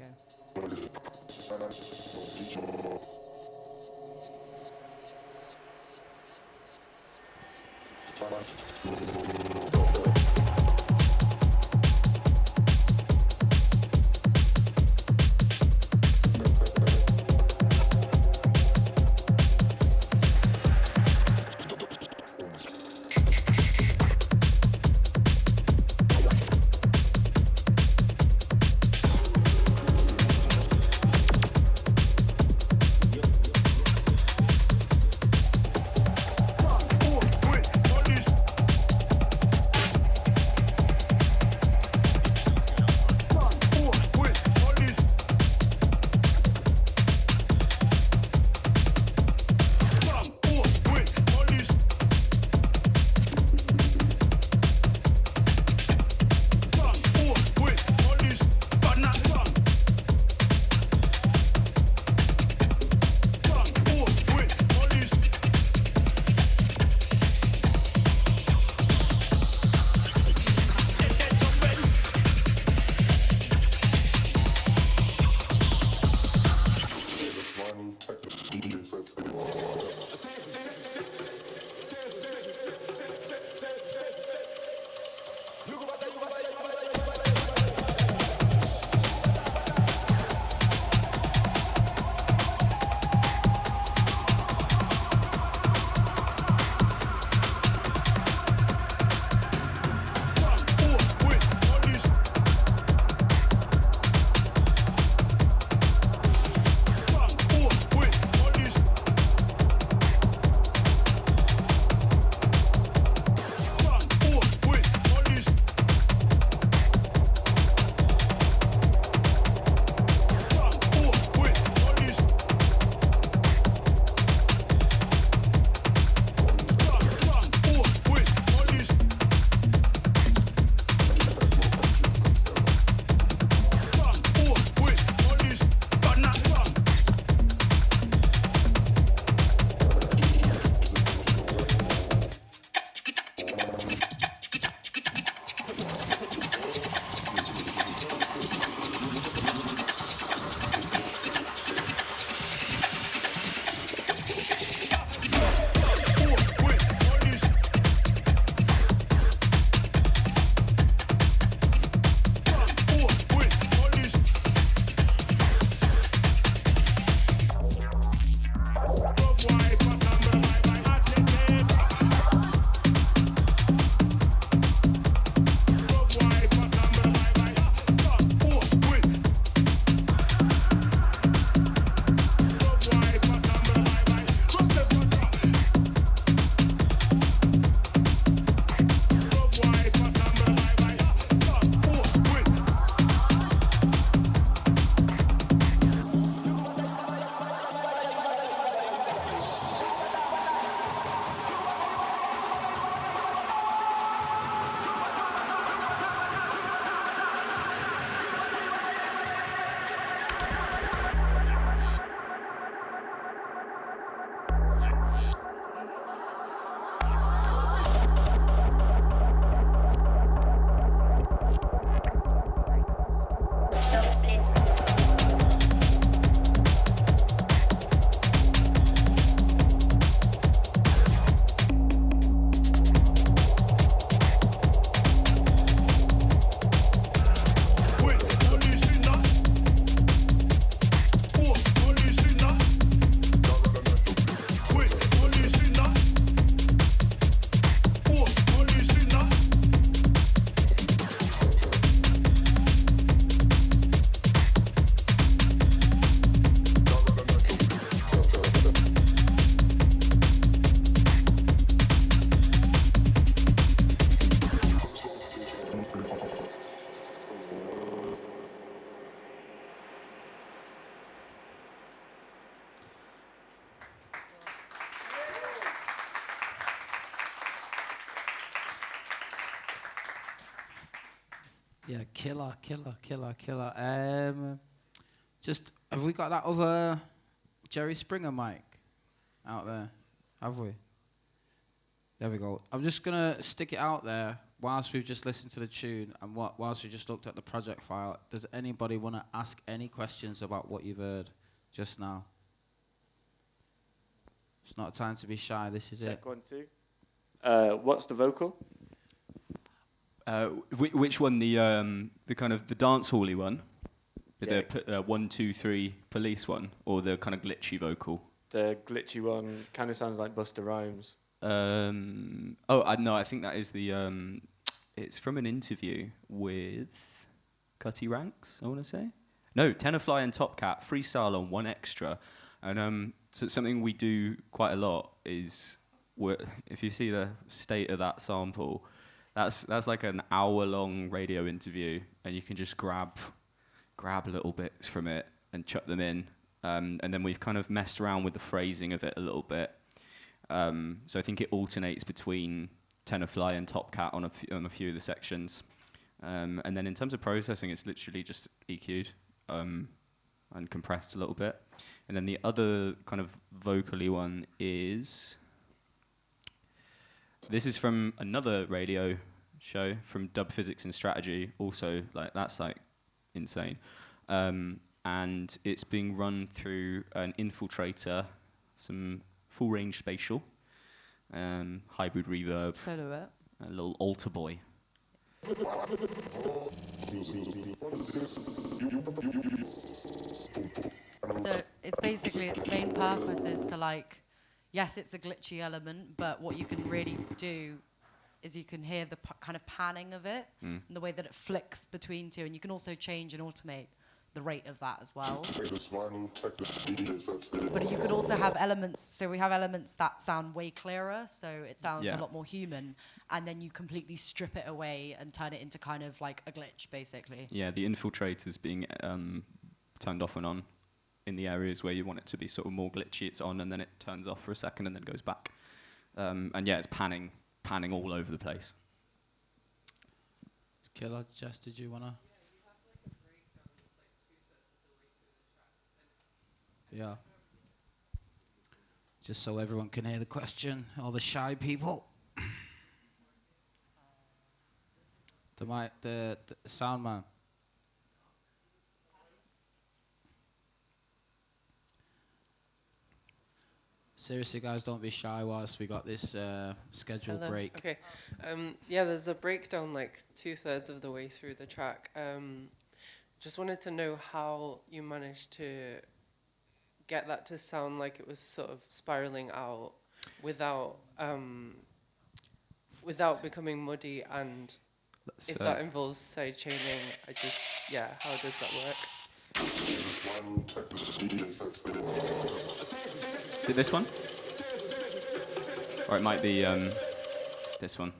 Speaker 1: Yeah, killer. Just have we got that other Jerry Springer mic out there? Have we? There we go. I'm just going to stick it out there whilst we've just listened to the tune and whilst we just looked at the project file. Does anybody want to ask any questions about what you've heard just now? It's not time to be shy. This is
Speaker 4: Check
Speaker 1: it.
Speaker 4: 1, 2. What's the vocal?
Speaker 3: Which one? The kind of the dance hally one,
Speaker 4: Yeah.
Speaker 3: the 1, 2, 3 police one, or the kind of glitchy vocal?
Speaker 4: The glitchy one kind of sounds like Busta Rhymes.
Speaker 3: No, I think that is the. It's from an interview with Cutty Ranks, I want to say. No, Tenorfly and Top Cat freestyle on 1Extra, and so something we do quite a lot is if you see the state of that sample, that's like an hour-long radio interview, and you can just grab little bits from it and chuck them in, and then we've kind of messed around with the phrasing of it a little bit. So I think it alternates between Tenorfly and Top Cat on a few of the sections, and then in terms of processing, it's literally just EQ'd and compressed a little bit. And then the other kind of vocally one is this is from another radio show from Dub Physics and Strategy. Also, that's insane, and it's being run through an infiltrator, some full range spatial, hybrid reverb,
Speaker 2: Solo it.
Speaker 3: a little altar boy.
Speaker 2: So it's basically, its main purpose is to yes, it's a glitchy element, but what you can really do is you can hear the kind of panning of it and the way that it flicks between two, and you can also change and automate the rate of that as well. But you could also have elements, so we have elements that sound way clearer, so it sounds a lot more human, and then you completely strip it away and turn it into kind of like a glitch, basically.
Speaker 3: Yeah, the infiltrator's being turned off and on in the areas where you want it to be sort of more glitchy. It's on, and then it turns off for a second and then goes back. And yeah, it's panning all over the place.
Speaker 1: Killer, Jess, did you want to? Yeah. Just so everyone can hear the question, all the shy people. The sound man. Seriously, guys, don't be shy whilst we got this scheduled
Speaker 5: Hello.
Speaker 1: break.
Speaker 5: Okay. Yeah, there's a breakdown like 2/3 of the way through the track. Just wanted to know how you managed to get that to sound like it was sort of spiraling out without becoming muddy, and if that involves side chaining, how does that work?
Speaker 3: Is it this one? Or it might be this one.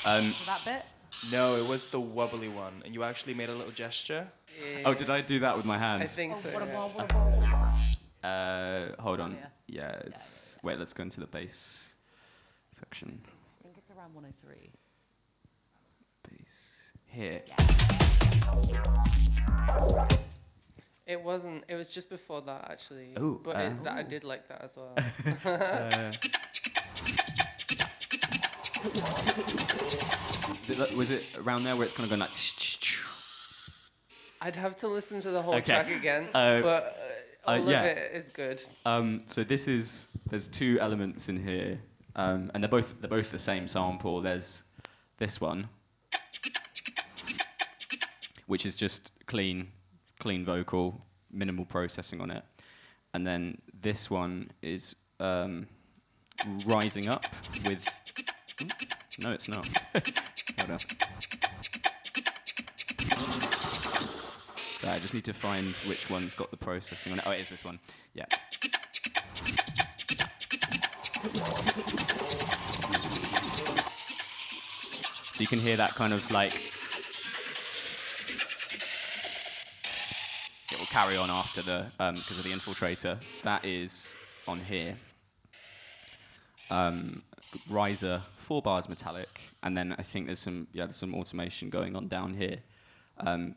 Speaker 2: So that bit?
Speaker 6: No, it was the wobbly one, and you actually made a little gesture.
Speaker 3: Oh, did I do that with my hands?
Speaker 5: I think so.
Speaker 3: Hold on.
Speaker 2: Oh,
Speaker 3: Yeah, it's... Wait, let's go into the bass section.
Speaker 2: I think it's around 103.
Speaker 3: Bass. Here.
Speaker 5: It wasn't. It was just before that, actually.
Speaker 3: Ooh,
Speaker 5: But I did like that as well.
Speaker 3: Was it around there where it's kind of going like...
Speaker 5: I'd have to listen to the whole
Speaker 3: Okay.
Speaker 5: track again, but all of
Speaker 3: yeah.
Speaker 5: it is good.
Speaker 3: So there's two elements in here, and they're both the same sample. There's this one, which is just clean vocal, minimal processing on it, and then this one is rising up with. No, it's not. Hold on. So I just need to find which one's got the processing on it. Oh, it is this one. Yeah. So you can hear that kind of like... It will carry on after the... because of the infiltrator. That is on here. riser, 4 bars metallic, and then I think there's some automation going on down here.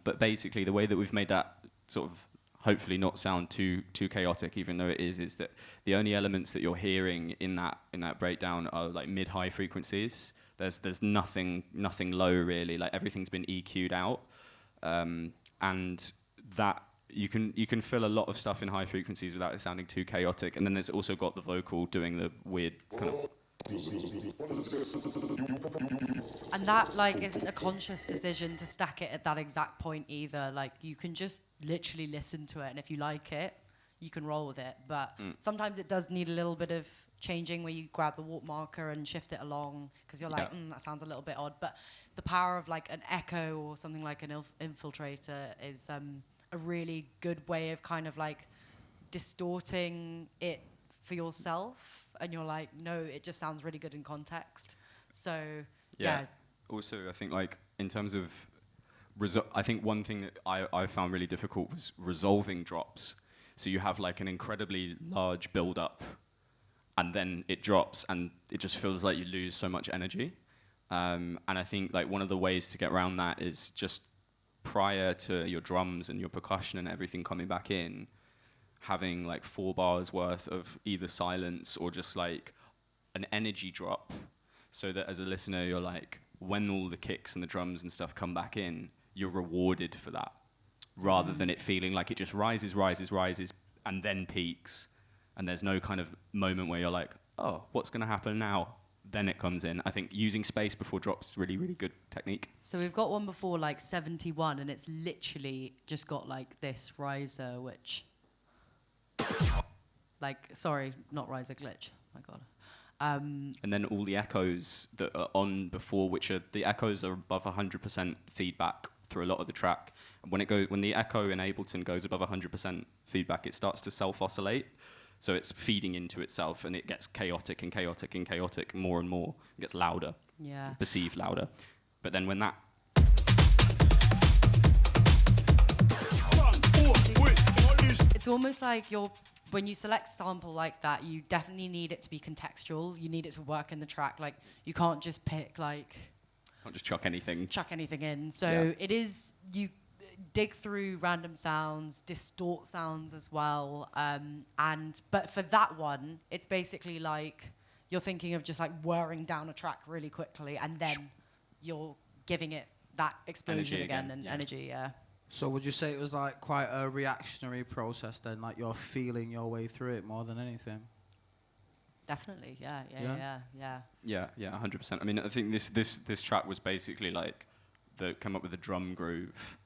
Speaker 3: But basically, the way that we've made that sort of hopefully not sound too chaotic, even though it is that the only elements that you're hearing in that breakdown are like mid-high frequencies. There's nothing low really. Like everything's been EQ'd out, and that you can fill a lot of stuff in high frequencies without it sounding too chaotic. And then there's also got the vocal doing the weird kind of.
Speaker 2: And that like isn't a conscious decision to stack it at that exact point either. Like you can just literally listen to it, and if you like it, you can roll with it. But sometimes it does need a little bit of changing, where you grab the warp marker and shift it along, because you're like, that sounds a little bit odd. But the power of like an echo or something like an infiltrator is a really good way of kind of like distorting it for yourself. And you're like, no, it just sounds really good in context. So, yeah.
Speaker 3: Also, I think like in terms of, I think one thing that I found really difficult was resolving drops. So you have like an incredibly large build-up, and then it drops, and it just feels like you lose so much energy. And I think like one of the ways to get around that is just prior to your drums and your percussion and everything coming back in, having like 4 bars worth of either silence or just like an energy drop, so that as a listener you're like, when all the kicks and the drums and stuff come back in, you're rewarded for that, rather than it feeling like it just rises and then peaks, and there's no kind of moment where you're like, oh, what's going to happen now? Then it comes in. I think using space before drops is really, really good technique.
Speaker 2: So we've got one before like 71, and it's literally just got like this riser, which... like, sorry, not riser, glitch. My God.
Speaker 3: And then all the echoes that are on before, the echoes are above 100% feedback through a lot of the track. And when the echo in Ableton goes above 100% feedback, it starts to self-oscillate. So it's feeding into itself, and it gets chaotic and chaotic and chaotic more and more. It gets louder.
Speaker 2: Yeah.
Speaker 3: Perceived louder. But then when that...
Speaker 2: It's almost like when you select a sample like that, you definitely need it to be contextual. You need it to work in the track. Like, you can't just pick, like...
Speaker 3: Can't just chuck anything
Speaker 2: in. So it is, you dig through random sounds, distort sounds as well. But for that one, it's basically like you're thinking of just like whirring down a track really quickly, and then you're giving it that explosion energy.
Speaker 1: So would you say it was like quite a reactionary process then, like you're feeling your way through it more than anything?
Speaker 2: Definitely, yeah.
Speaker 3: Yeah, 100%. I mean, I think this track was basically like come up with a drum groove,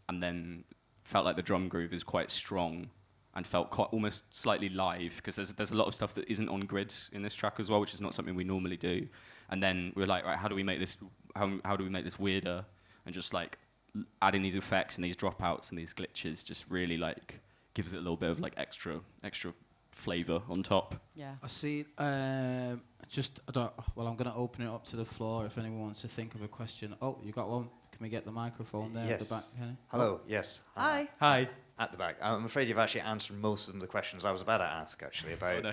Speaker 3: and then felt like the drum groove is quite strong, and felt almost slightly live, because there's a lot of stuff that isn't on grid in this track as well, which is not something we normally do. And then we're like, right, how do we make this weirder, and just like adding these effects and these dropouts and these glitches just really like gives it a little bit of like extra flavor on top.
Speaker 2: Yeah.
Speaker 1: I see. I'm going to open it up to the floor if anyone wants to think of a question. Oh, you got one? Can we get the microphone there at the back, Kenny?
Speaker 7: Hello. Yes.
Speaker 2: Hi.
Speaker 6: Hi.
Speaker 7: At the back. I'm afraid you've actually answered most of the questions I was about to ask, actually, about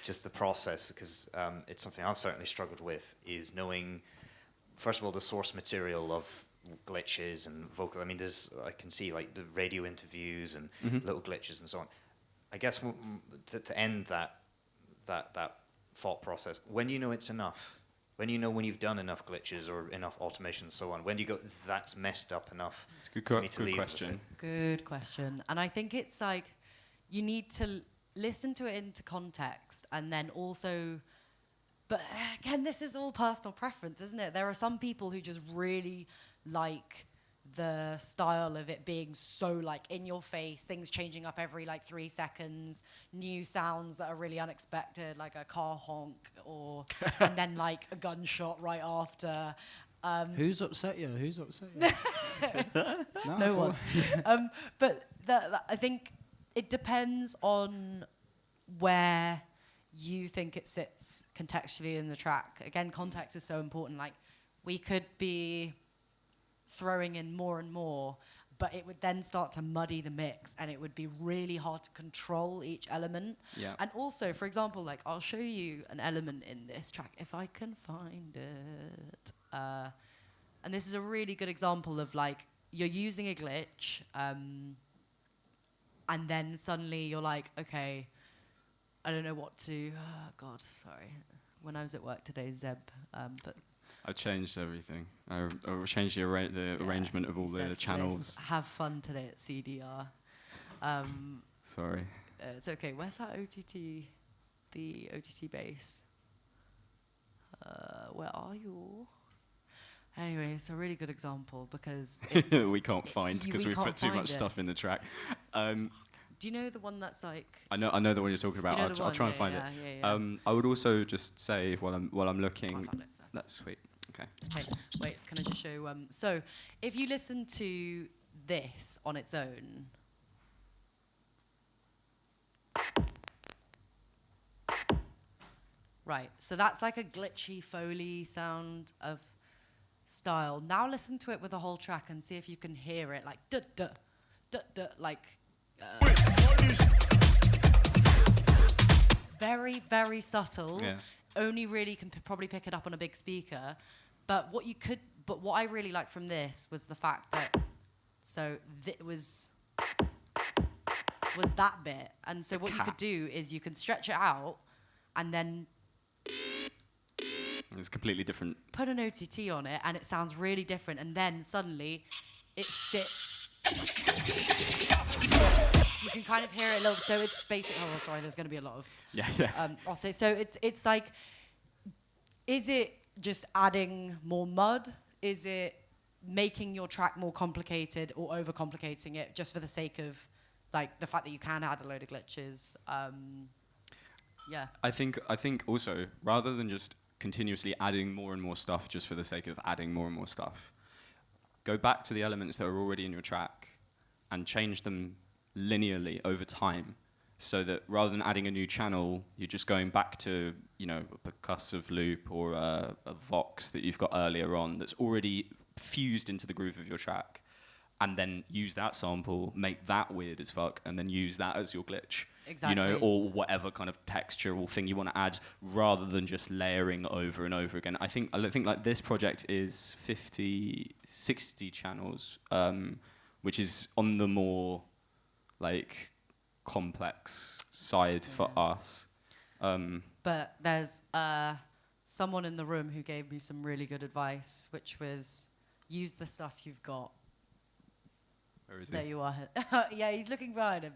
Speaker 7: just the process, because it's something I've certainly struggled with, is knowing, first of all, the source material of glitches and vocal. I mean, I can see like the radio interviews and little glitches and so on. I guess to end that thought process, when you know it's enough, when you know when you've done enough glitches or enough automation and so on, when do you go, that's messed up enough for me to leave?
Speaker 2: Good question. And I think it's like you need to listen to it into context, and then also, but again, this is all personal preference, isn't it? There are some people who just really like the style of it being so like in your face, things changing up every like 3 seconds, new sounds that are really unexpected, like a car honk, and then like a gunshot right after.
Speaker 1: Who's upset you?
Speaker 2: No one. But I think it depends on where you think it sits contextually in the track. Again, context is so important. Like, we could be throwing in more and more, but it would then start to muddy the mix, and it would be really hard to control each element.
Speaker 3: Yeah.
Speaker 2: And also, for example, like I'll show you an element in this track if I can find it. And this is a really good example of like you're using a glitch, and then suddenly you're like, okay, I don't know what to. God, sorry. When I was at work today, Zeb, but
Speaker 3: I changed everything. I changed the arrangement of all the
Speaker 2: Zeb,
Speaker 3: channels.
Speaker 2: let's have fun today at CDR.
Speaker 3: Sorry.
Speaker 2: It's okay. Where's that OTT? The OTT base. Where are you? Anyway, it's a really good example because
Speaker 3: We can't find because we've put too much stuff in the track.
Speaker 2: Do you know the one that's like?
Speaker 3: I know the one you're talking about.
Speaker 2: You know
Speaker 3: I'll try and find it.
Speaker 2: Yeah.
Speaker 3: I would also just say while I'm looking.
Speaker 2: I found it, so.
Speaker 3: That's sweet. Okay.
Speaker 2: Okay, wait, can I just show? So, if you listen to this on its own, right? So that's like a glitchy Foley sound of style. Now listen to it with the whole track and see if you can hear it, like duh duh, duh duh, like. Very, very subtle.
Speaker 3: Yeah.
Speaker 2: Only really can probably pick it up on a big speaker. But what I really liked from this was the fact that, was that bit. And so what you could do is you can stretch it out and then
Speaker 3: It's completely different.
Speaker 2: put an OTT on it and it sounds really different. And then suddenly it sits. You can kind of hear it a little. So it's basically. Oh, sorry. There's going to be a lot of.
Speaker 3: Yeah.
Speaker 2: I'll say. So it's like. Is it just adding more mud? Is it making your track more complicated or overcomplicating it just for the sake of, like, the fact that you can add a load of glitches? Yeah.
Speaker 3: I think also rather than just continuously adding more and more stuff just for the sake of adding more and more stuff, go back to the elements that are already in your track and change them linearly over time, so that rather than adding a new channel, you're just going back to, you know, a percussive loop or a vox that you've got earlier on that's already fused into the groove of your track, and then use that sample, make that weird as fuck, and then use that as your glitch.
Speaker 2: Exactly.
Speaker 3: You know, or whatever kind of textural thing you want to add, rather than just layering over and over again. I think like this project is 60 channels, which is on the more like complex side for us.
Speaker 2: But there's someone in the room who gave me some really good advice, which was use the stuff you've got.
Speaker 3: Where is
Speaker 2: There
Speaker 3: he?
Speaker 2: you are. Yeah, he's looking behind him.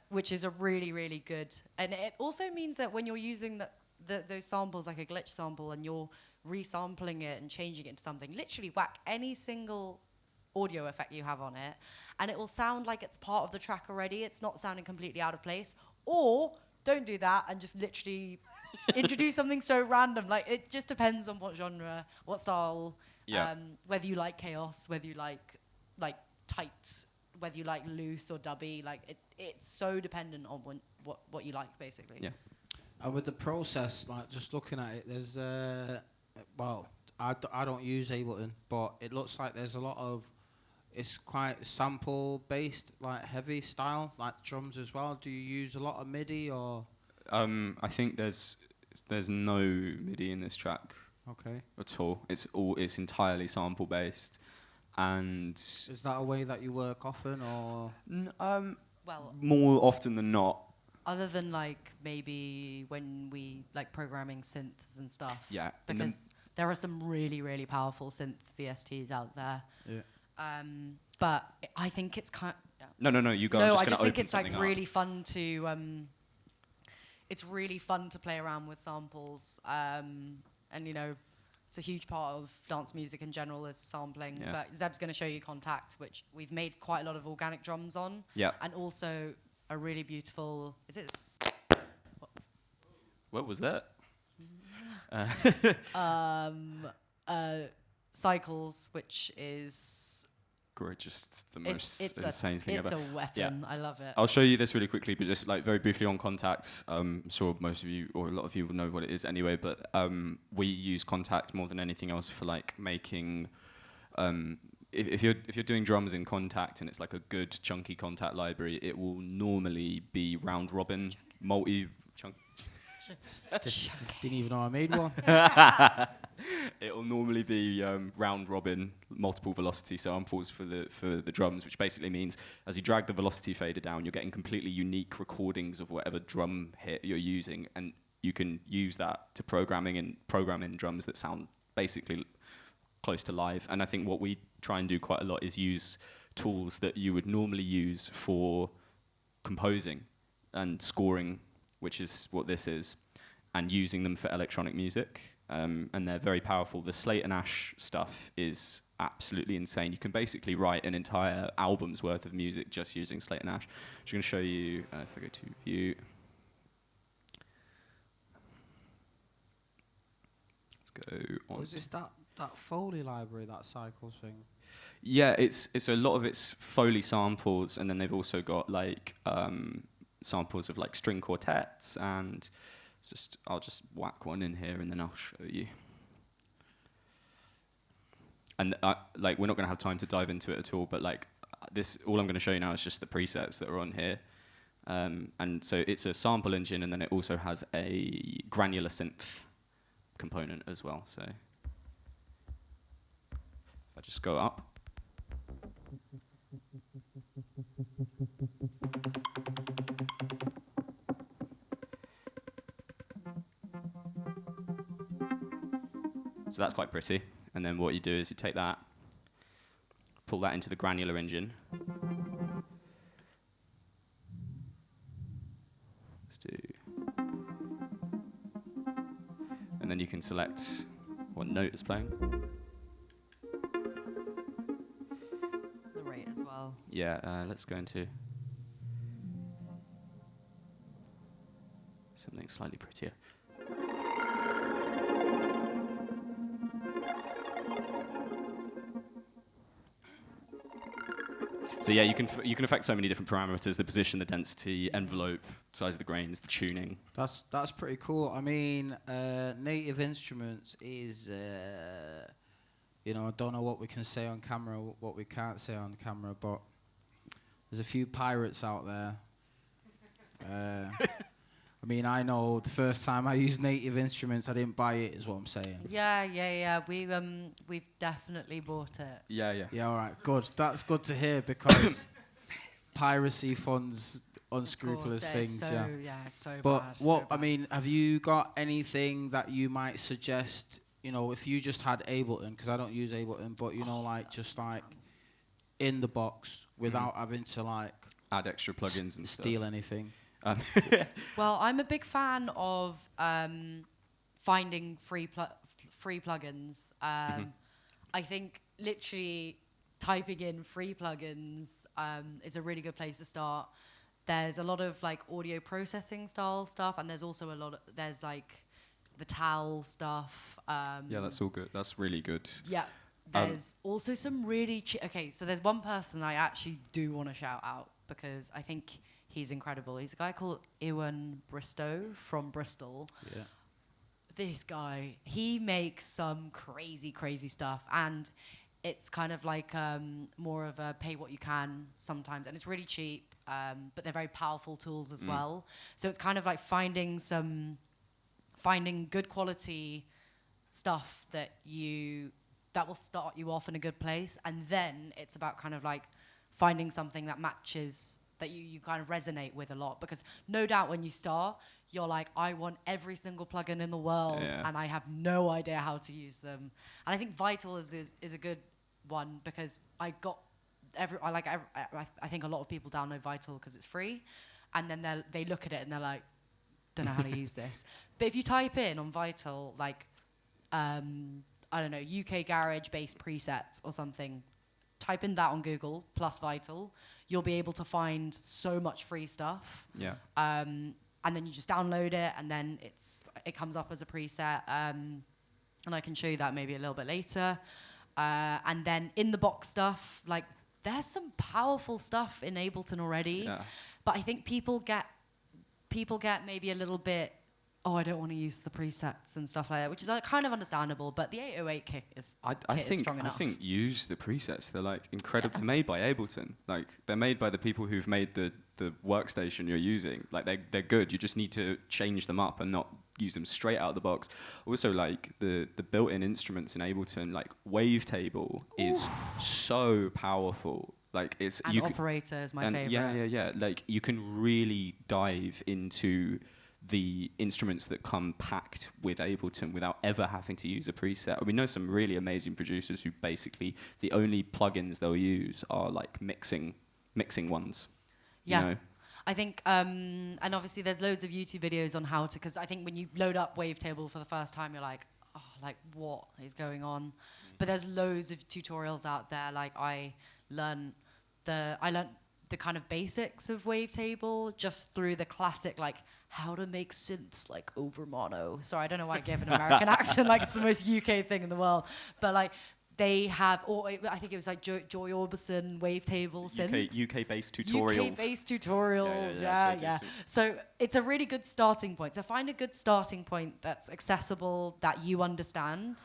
Speaker 2: Which is a really, really good. And it also means that when you're using those samples, like a glitch sample, and you're resampling it and changing it into something, literally whack any single audio effect you have on it, and it will sound like it's part of the track already. It's not sounding completely out of place. Or don't do that and just literally introduce something so random. Like, it just depends on what genre, what style, whether you like chaos, whether you like tight, whether you like loose or dubby. Like, it's so dependent on what you like, basically.
Speaker 3: Yeah.
Speaker 1: And with the process, like just looking at it, there's well, I don't use Ableton, but it looks like there's a lot of, it's quite sample based, like heavy style, like drums as well. Do you use a lot of MIDI or?
Speaker 3: I think there's no MIDI in this track.
Speaker 1: Okay.
Speaker 3: At all. It's entirely sample based, and
Speaker 1: Is that a way that you work often, or?
Speaker 2: Well,
Speaker 3: more often than not.
Speaker 2: other than like maybe when we like programming synths and stuff.
Speaker 3: Yeah.
Speaker 2: Because there are some really, really powerful synth VSTs out there.
Speaker 1: Yeah.
Speaker 2: But I think it's kind.
Speaker 3: No. You go.
Speaker 2: No,
Speaker 3: I'm just
Speaker 2: I
Speaker 3: gonna
Speaker 2: just think
Speaker 3: open
Speaker 2: it's like
Speaker 3: something
Speaker 2: really fun to. It's really fun to play around with samples, and you know, it's a huge part of dance music in general is sampling.
Speaker 3: Yeah.
Speaker 2: But Zeb's going to show you Contact, which we've made quite a lot of organic drums on.
Speaker 3: Yeah.
Speaker 2: And also a really beautiful. Is it?
Speaker 3: What was that?
Speaker 2: Cycles, which is
Speaker 3: Great, just the most
Speaker 2: it's
Speaker 3: insane thing
Speaker 2: it's
Speaker 3: ever.
Speaker 2: a weapon. I love it.
Speaker 3: I'll show you this really quickly, but just like very briefly on Contact. I'm sure most of you or a lot of you will know what it is anyway. But we use Contact more than anything else for like making if you're doing drums in Contact and it's like a good chunky Contact library, it will normally be round robin multi chunk.
Speaker 1: Didn't even know I made one.
Speaker 3: It will normally be round robin, multiple velocity samples for the drums, which basically means as you drag the velocity fader down, you're getting completely unique recordings of whatever drum hit you're using, and you can use that to program in drums that sound basically close to live. And I think what we try and do quite a lot is use tools that you would normally use for composing and scoring, which is what this is, and using them for electronic music. And they're very powerful. The Slate and Ash stuff is absolutely insane. You can basically write an entire album's worth of music just using Slate and Ash. I'm just going to show you, if I go to view. Let's go on.
Speaker 1: Was this that Foley library, that Cycles thing?
Speaker 3: Yeah, it's a lot of it's Foley samples, and then they've also got like samples of like string quartets, and I'll just whack one in here and then I'll show you. And like we're not going to have time to dive into it at all, but like this, all I'm going to show you now is just the presets that are on here. And so it's a sample engine, and then it also has a granular synth component as well. So if I just go up. So that's quite pretty. And then what you do is you take that, pull that into the granular engine. Let's do. And then you can select what note is playing.
Speaker 2: The rate as well.
Speaker 3: Yeah, let's go into something slightly prettier. So yeah, you can affect so many different parameters: the position, the density, envelope, size of the grains, the tuning.
Speaker 1: That's pretty cool. I mean, Native Instruments is, I don't know what we can say on camera, what we can't say on camera, but there's a few pirates out there. I mean, I know the first time I used Native Instruments, I didn't buy it, is what I'm saying.
Speaker 2: Yeah. We've definitely bought it.
Speaker 3: Yeah.
Speaker 1: Yeah, all right, good. That's good to hear, because piracy funds unscrupulous
Speaker 2: Of course,
Speaker 1: things.
Speaker 2: it's so
Speaker 1: But
Speaker 2: bad.
Speaker 1: what
Speaker 2: so
Speaker 1: I
Speaker 2: bad.
Speaker 1: mean, have you got anything that you might suggest? If you just had Ableton, because I don't use Ableton, but like just like in the box without having to like
Speaker 3: Add extra plugins and
Speaker 1: steal
Speaker 3: stuff.
Speaker 1: anything.
Speaker 2: Well, I'm a big fan of finding free plugins. I think literally typing in free plugins is a really good place to start. There's a lot of like audio processing style stuff, and there's also there's like the TAL stuff.
Speaker 3: Yeah, that's all good. That's really good.
Speaker 2: Yeah. There's also some really okay, so there's one person I actually do want to shout out, because I think he's incredible. He's a guy called Ewan Bristow from Bristol.
Speaker 1: Yeah.
Speaker 2: This guy, he makes some crazy stuff, and it's kind of like more of a pay what you can sometimes, and it's really cheap, but they're very powerful tools as well. So it's kind of like finding good quality stuff that will start you off in a good place, and then it's about kind of like finding something that matches, that you kind of resonate with a lot, because no doubt when you start, you're like, I want every single plugin in the world, and I have no idea how to use them. And I think Vital is a good one, because I think a lot of people download Vital because it's free, and then they look at it and they're like, don't know how to use this. But if you type in on Vital, like, I don't know, UK garage bass presets or something, type in that on Google plus Vital, you'll be able to find so much free stuff.
Speaker 3: Yeah.
Speaker 2: And then you just download it, and then it comes up as a preset. And I can show you that maybe a little bit later. And then in the box stuff, like, there's some powerful stuff in Ableton already.
Speaker 3: Yeah.
Speaker 2: But I think people get maybe a little bit oh, I don't want to use the presets and stuff like that, which is kind of understandable. But the 808 kit is strong enough.
Speaker 3: I think use the presets. They're like incredibly made by Ableton. Like they're made by the people who've made the workstation you're using. Like they're good. You just need to change them up and not use them straight out of the box. Also, like the built-in instruments in Ableton, like Wavetable is so powerful. Like it's
Speaker 2: and Operator is my favorite.
Speaker 3: Yeah. Like you can really dive into the instruments that come packed with Ableton without ever having to use a preset. We know some really amazing producers who basically the only plugins they'll use are like mixing ones.
Speaker 2: Yeah.
Speaker 3: You know?
Speaker 2: I think, and obviously there's loads of YouTube videos on how to, because I think when you load up Wavetable for the first time, you're like, oh, like what is going on? But there's loads of tutorials out there. Like I learned the kind of basics of Wavetable just through the classic, like how to make synths like over mono. Sorry, I don't know why I gave an American accent, like it's the most UK thing in the world. But like they have, or I think it was like Joy Orbison Wavetable synths.
Speaker 3: UK-based tutorials.
Speaker 2: UK-based tutorials, yeah. So it's a really good starting point. So find a good starting point that's accessible, that you understand.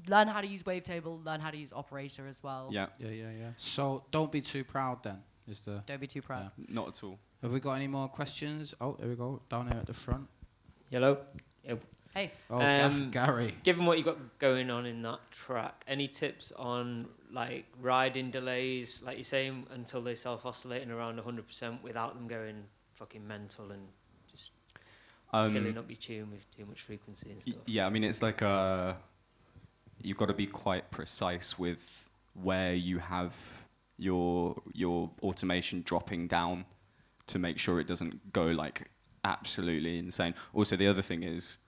Speaker 2: Learn how to use Wavetable, learn how to use Operator as well.
Speaker 3: Yeah.
Speaker 1: So don't be too proud then, is the...
Speaker 2: Don't be too proud.
Speaker 1: Yeah.
Speaker 3: Not at all.
Speaker 1: Have we got any more questions? Oh, there we go, down here at the front.
Speaker 8: Hello.
Speaker 2: Hey.
Speaker 1: Oh, Gary.
Speaker 8: Given what you got going on in that track, any tips on like riding delays, like you're saying, until they self-oscillating around 100% without them going fucking mental and just filling up your tune with too much frequency and stuff?
Speaker 3: Yeah, I mean, it's like you've got to be quite precise with where you have your automation dropping down to make sure it doesn't go like absolutely insane. Also, the other thing is,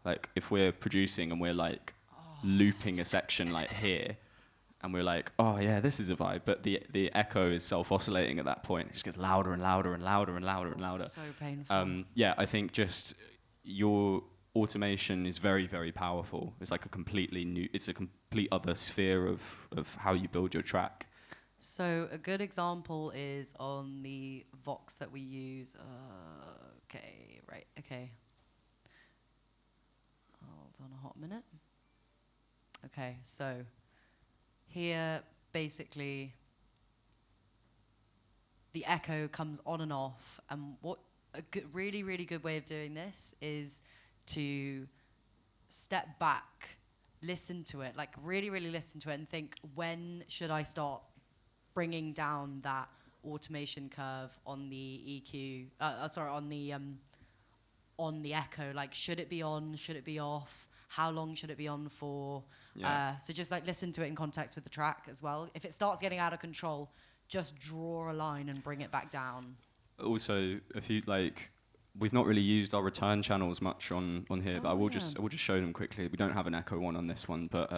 Speaker 3: like, if we're producing and we're like looping a section like here, and we're like, oh yeah, this is a vibe, but the echo is self-oscillating at that point. It just gets louder and louder and louder and louder and louder.
Speaker 2: So painful.
Speaker 3: Yeah, I think just your automation is very, very powerful. It's like it's a complete other sphere of how you build your track.
Speaker 2: So a good example is on the Vox that we use. Okay. Hold on a hot minute. Okay, so here basically the echo comes on and off, and what a really, really good way of doing this is to step back, listen to it, like really, really listen to it, and think, when should I start bringing down that automation curve on the EQ? On the echo. Like, should it be on? Should it be off? How long should it be on for?
Speaker 3: Yeah.
Speaker 2: So just like listen to it in context with the track as well. If it starts getting out of control, just draw a line and bring it back down.
Speaker 3: Also, if you like, we've not really used our return channels much on here, but I will just show them quickly. We don't have an echo one on this one, but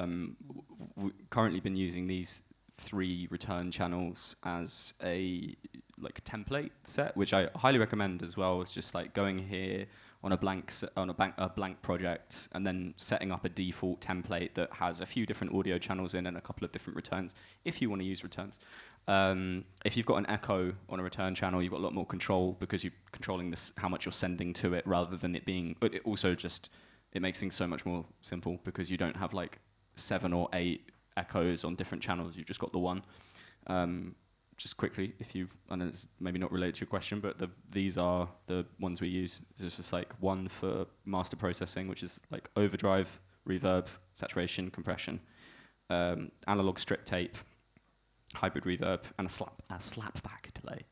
Speaker 3: we've currently been using these 3 return channels as a like template set, which I highly recommend as well. It's just like going here on a blank project and then setting up a default template that has a few different audio channels in and a couple of different returns if you want to use returns. If you've got an echo on a return channel, you've got a lot more control because you're controlling how much you're sending to it rather than it being. But it also it makes things so much more simple because you don't have like 7 or 8 echoes on different channels. You've just got the one. Just quickly, I know it's maybe not related to your question, but these are the ones we use. There's just like one for master processing, which is like overdrive, reverb, saturation, compression, analog strip tape, hybrid reverb, and a slapback delay.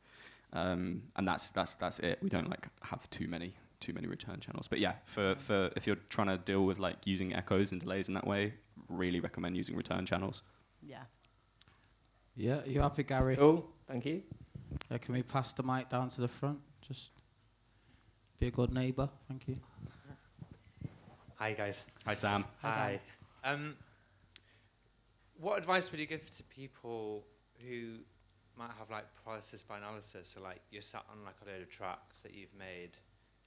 Speaker 3: And that's it. We don't like have too many return channels. But yeah, for if you're trying to deal with like using echoes and delays in that way, really recommend using return channels.
Speaker 2: Yeah.
Speaker 1: Yeah, you happy, Gary?
Speaker 8: Oh, thank you.
Speaker 1: Can we pass the mic down to the front? Just be a good neighbour. Thank you.
Speaker 9: Hi, guys.
Speaker 3: Hi, Sam.
Speaker 9: Hi. What advice would you give to people who might have like paralysis by analysis? So like you're sat on like a load of tracks that you've made,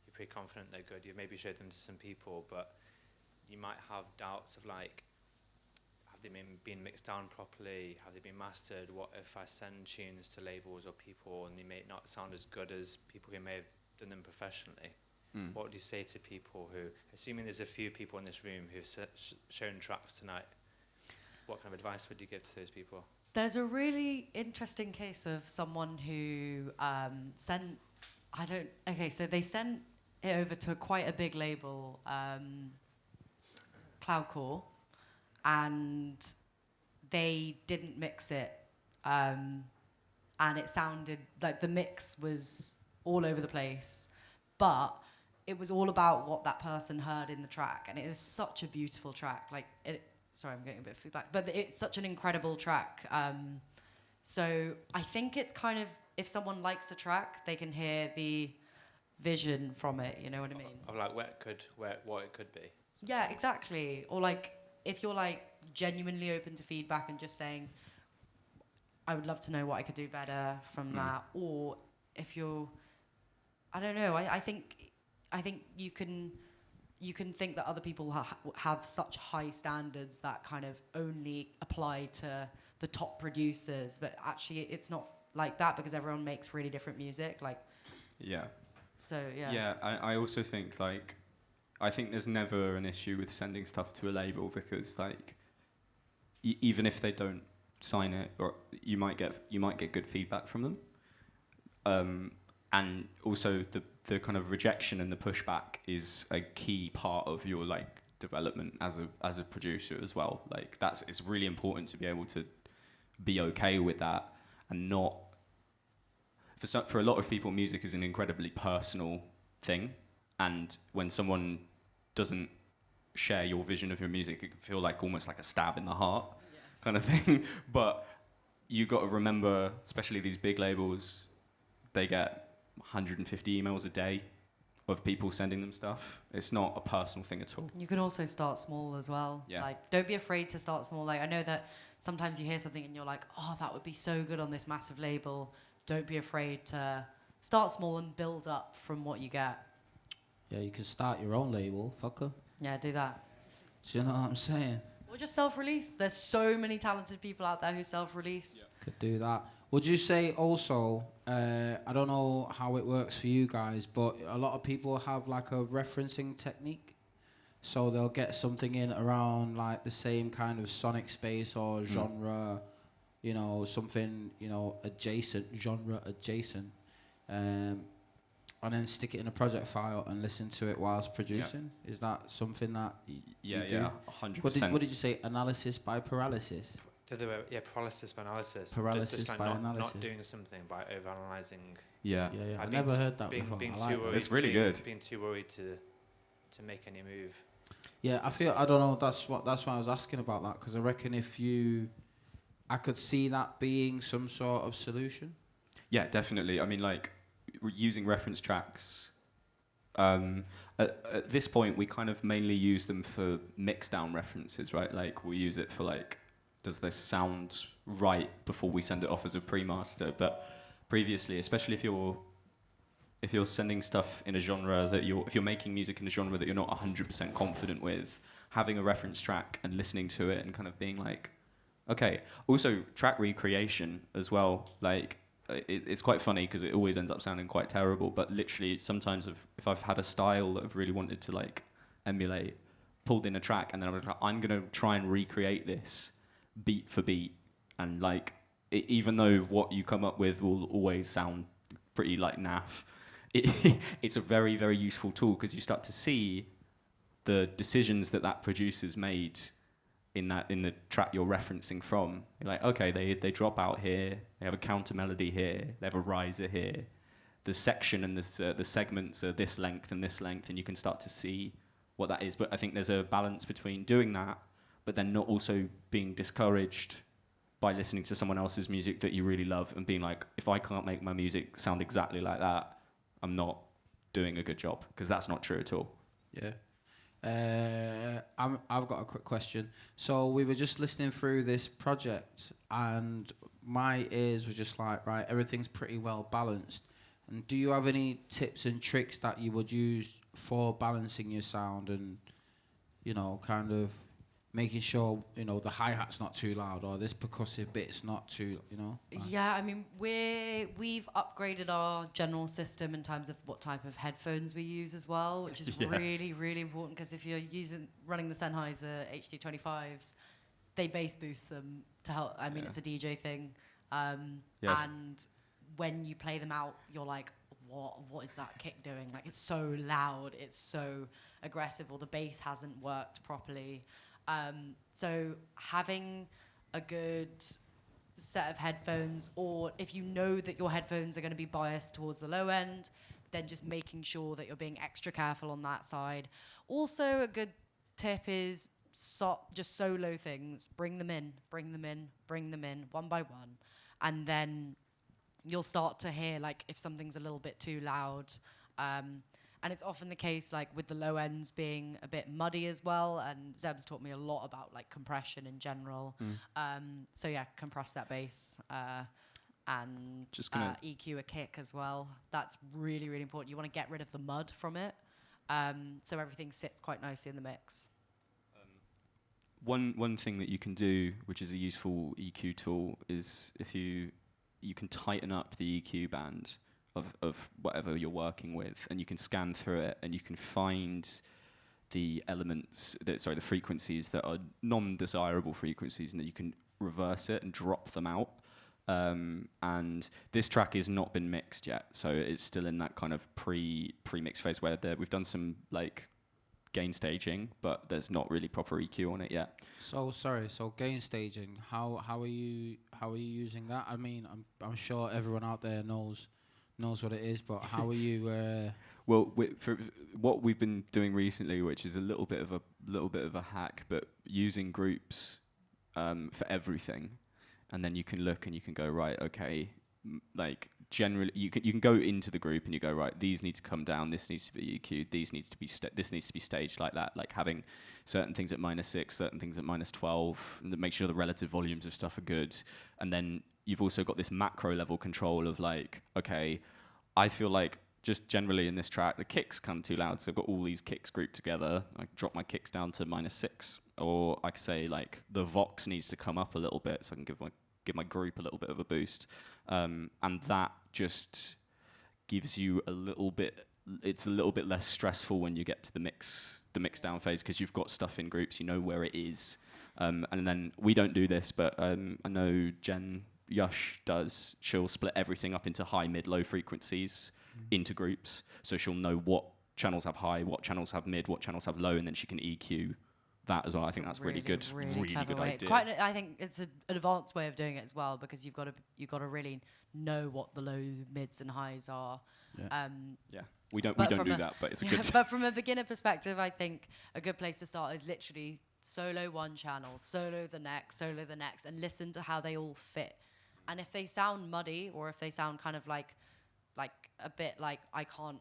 Speaker 9: you're pretty confident they're good, you maybe showed them to some people, but you might have doubts of like, have they been mixed down properly? Have they been mastered? What if I send tunes to labels or people and they may not sound as good as people who may have done them professionally? what would you say to people who, assuming there's a few people in this room who've shown tracks tonight, what kind of advice would you give to those people?
Speaker 2: There's a really interesting case of someone who sent, so they sent it over to quite a big label, Cloudcore, and they didn't mix it, and it sounded like the mix was all over the place, but it was all about what that person heard in the track, and it was such a beautiful track. Sorry, I'm getting a bit of feedback, but it's such an incredible track. So I think it's kind of, if someone likes a track, they can hear the vision from it, you know what I mean?
Speaker 9: Of like what it could be.
Speaker 2: Yeah, exactly. Or like, if you're like genuinely open to feedback and just saying, I would love to know what I could do better from that. Or if you're, I don't know, I think you can think that other people have such high standards that kind of only apply to the top producers, but actually it's not like that, because everyone makes really different music.
Speaker 3: Yeah.
Speaker 2: So yeah.
Speaker 3: Yeah, I also think I think there's never an issue with sending stuff to a label, because even if they don't sign it, or you might get good feedback from them. And also the kind of rejection and the pushback is a key part of your development as a producer as well. It's really important to be able to be okay with that, and not, for a lot of people, music is an incredibly personal thing, and when someone doesn't share your vision of your music, it can feel almost like a stab in the heart kind of thing. But you got to remember, especially these big labels, they get 150 emails a day of people sending them stuff. It's not a personal thing at all.
Speaker 2: You can also start small as well.
Speaker 3: Yeah.
Speaker 2: Don't be afraid to start small. I know that sometimes you hear something and you're like, oh, that would be so good on this massive label. Don't be afraid to start small and build up from what you get.
Speaker 1: Yeah, you can start your own label, fucker.
Speaker 2: Yeah, do that.
Speaker 1: Do you know what I'm saying?
Speaker 2: Or just self-release. There's so many talented people out there who self-release.
Speaker 1: Could do that. Would you say also, I don't know how it works for you guys, but a lot of people have a referencing technique. So they'll get something in around the same kind of sonic space or genre, something, genre adjacent. And then stick it in a project file and listen to it whilst producing. Yeah. Is that something that you do?
Speaker 3: 100%.
Speaker 1: What did you say? Analysis by paralysis?
Speaker 9: Paralysis by analysis.
Speaker 1: Paralysis
Speaker 9: just
Speaker 1: by analysis.
Speaker 9: Not doing something by overanalyzing.
Speaker 1: Yeah. I never heard that before.
Speaker 3: It's really good.
Speaker 9: Being too worried to make any move.
Speaker 1: Yeah, I don't know. That's why I was asking about that, because I reckon I could see that being some sort of solution.
Speaker 3: Yeah, definitely. I mean, using reference tracks. At this point, we kind of mainly use them for mix down references, right? We use it for does this sound right before we send it off as a pre-master? But previously, especially if you're sending stuff in a genre if you're making music in a genre that you're not 100% confident with, having a reference track and listening to it and kind of being okay. Also, track recreation as well. It's quite funny because it always ends up sounding quite terrible, but literally sometimes if I've had a style that I've really wanted to emulate, pulled in a track, and then I'm going to try and recreate this beat for beat, and even though what you come up with will always sound pretty naff, it's a very, very useful tool, because you start to see the decisions that producer's made in the track you're referencing from. You're okay, they drop out here, they have a counter melody here, they have a riser here, the section and the segments are this length and this length, and you can start to see what that is. But I think there's a balance between doing that, but then not also being discouraged by listening to someone else's music that you really love and being if I can't make my music sound exactly like that, I'm not doing a good job, because that's not true at all.
Speaker 1: Yeah. I've got a quick question. So we were just listening through this project, and my ears were just right, everything's pretty well balanced. And do you have any tips and tricks that you would use for balancing your sound and, kind of making sure, you know, the hi-hat's not too loud or this percussive bit's not too, you know?
Speaker 2: Yeah, I mean, we've upgraded our general system in terms of what type of headphones we use as well, which is really, really important, because if you're running the Sennheiser HD25s, they bass boost them to help. I mean, it's a DJ thing. And when you play them out, you're like, what is that kick doing? Like, it's so loud, it's so aggressive, or the bass hasn't worked properly. So having a good set of headphones, or if you know that your headphones are going to be biased towards the low end, then just making sure that you're being extra careful on that side. Also, a good tip is just solo things. Bring them in, one by one. And then you'll start to hear, like, if something's a little bit too loud. And it's often the case, like, with the low ends being a bit muddy as well. And Zeb's taught me a lot about, like, compression in general. So yeah, compress that bass and EQ a kick as well. That's really, really important. You want to get rid of the mud from it, so everything sits quite nicely in the mix.
Speaker 3: One thing that you can do, which is a useful EQ tool, is if you can tighten up the EQ band of whatever you're working with, and you can scan through it, and you can find the elements, the frequencies that are non-desirable frequencies, and then you can reverse it and drop them out. And this track has not been mixed yet, so it's still in that kind of pre-mix phase where we've done some, like, gain staging, but there's not really proper EQ on it yet.
Speaker 1: So gain staging, how are you using that? I mean, I'm sure everyone out there knows what it is, but how are you?
Speaker 3: Well, for what we've been doing recently, which is a little bit of a hack, but using groups for everything, and then you can look and you can go, right, okay, like generally you can go into the group and you go, right, these need to come down, this needs to be EQ'd, this needs to be staged like that, like having certain things at -6, certain things at -12, and make sure the relative volumes of stuff are good. And then you've also got this macro level control of, like, okay, I feel like just generally in this track the kicks come too loud, so I've got all these kicks grouped together. I drop my kicks down to -6, or I could say, like, the vox needs to come up a little bit so I can give my group a little bit of a boost, and that just gives you it's a little bit less stressful when you get to the mix down phase, because you've got stuff in groups, you know where it is. And then we don't do this, but I know Jen Yush does. She'll split everything up into high, mid, low frequencies into groups, so she'll know what channels have high, what channels have mid, what channels have low, and then she can EQ that as well. I think that's really good
Speaker 2: Clever way.
Speaker 3: idea.
Speaker 2: It's quite. I think it's an advanced way of doing it as well, because you've got to really know what the low, mids, and highs are.
Speaker 3: We don't do that, but it's a good.
Speaker 2: But from a beginner perspective, I think a good place to start is literally solo one channel, solo the next, and listen to how they all fit. And if they sound muddy, or if they sound kind of like a bit like I can't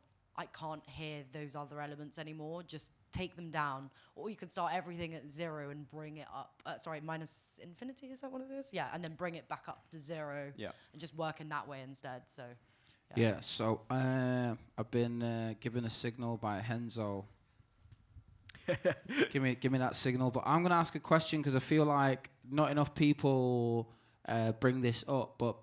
Speaker 2: hear those other elements anymore, just take them down. Or you can start everything at 0 and bring it up. Minus infinity, is that what it is? Yeah, and then bring it back up to 0.
Speaker 3: Yeah.
Speaker 2: And just work in that way instead. So.
Speaker 1: Yeah. So I've been given a signal by Henzo. give me that signal. But I'm gonna ask a question, because I feel like not enough people bring this up. But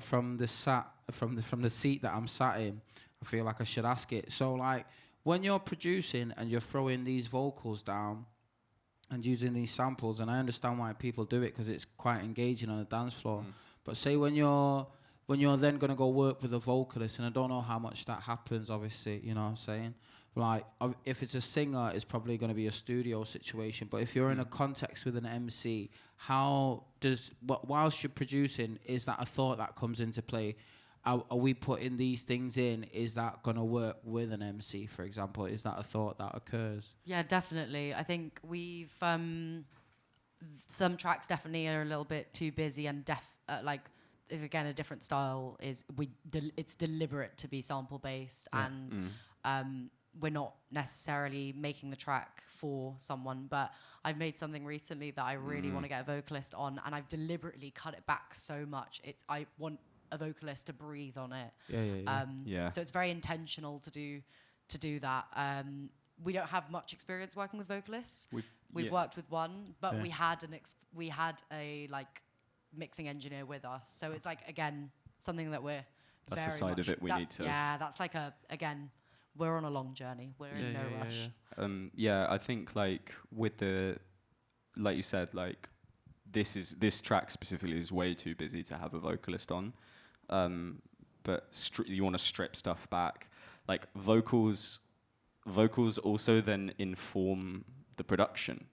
Speaker 1: from the seat that I'm sat in, I feel like I should ask it. So, like, when you're producing and you're throwing these vocals down and using these samples, and I understand why people do it, because it's quite engaging on a dance floor. But say when you're then going to go work with a vocalist, and I don't know how much that happens, obviously, you know what I'm saying? Like, if it's a singer, it's probably going to be a studio situation. But if you're in a context with an MC, whilst you're producing, is that a thought that comes into play? Are we putting these things in? Is that going to work with an MC, for example? Is that a thought that occurs?
Speaker 2: Yeah, definitely. I think we've some tracks definitely are a little bit too busy, and is again a different style. It's deliberate to be sample based, and we're not necessarily making the track for someone. But I've made something recently that I really want to get a vocalist on, and I've deliberately cut it back so much. I want a vocalist to breathe on it. So it's very intentional to do that. We don't have much experience working with vocalists. We've
Speaker 3: Yeah.
Speaker 2: worked with one, but
Speaker 1: Yeah.
Speaker 2: we had a like mixing engineer with us. So it's like again something that we're
Speaker 3: That's the
Speaker 2: very
Speaker 3: side of
Speaker 2: much-
Speaker 3: it we need
Speaker 2: that's-
Speaker 3: to-
Speaker 2: Yeah, that's like again, we're on a long journey. We're in no rush.
Speaker 3: Yeah, I think like with the, like you said, like this track specifically is way too busy to have a vocalist on, but you want to strip stuff back. Like vocals also then inform the production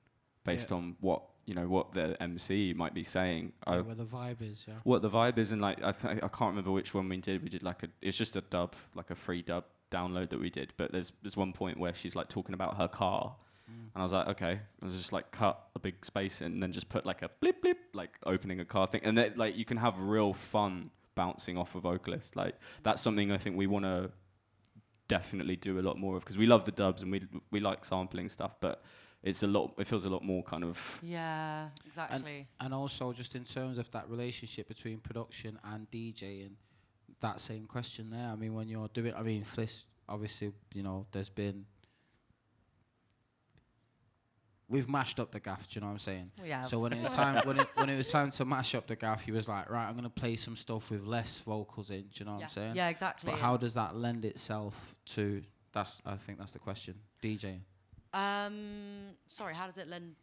Speaker 3: based on what the MC might be saying.
Speaker 1: Yeah, where the vibe is, yeah.
Speaker 3: What the vibe is, and like I can't remember which one we did. We did like it's just a dub, like a free dub download that we did. But there's one point where she's like talking about her car, and I was like, okay, I was just like cut a big space in and then just put like a blip blip, like opening a car thing, and then like you can have real fun bouncing off a vocalist. Like that's something I think we want to definitely do a lot more of, because we love the dubs and we like sampling stuff, but it feels a lot more kind of.
Speaker 2: Yeah, exactly.
Speaker 1: And also just in terms of that relationship between production and DJing, that same question there. I mean, when you're doing, I mean, Fliss, obviously, we've mashed up the gaff, do you know what I'm saying?
Speaker 2: Yeah.
Speaker 1: So when it was time, when it was time to mash up the gaff, he was like, right, I'm gonna play some stuff with less vocals in, do you know what I'm saying?
Speaker 2: Yeah, exactly.
Speaker 1: But how does that lend itself to? I think that's the question. DJing.
Speaker 2: Sorry, how does it lend?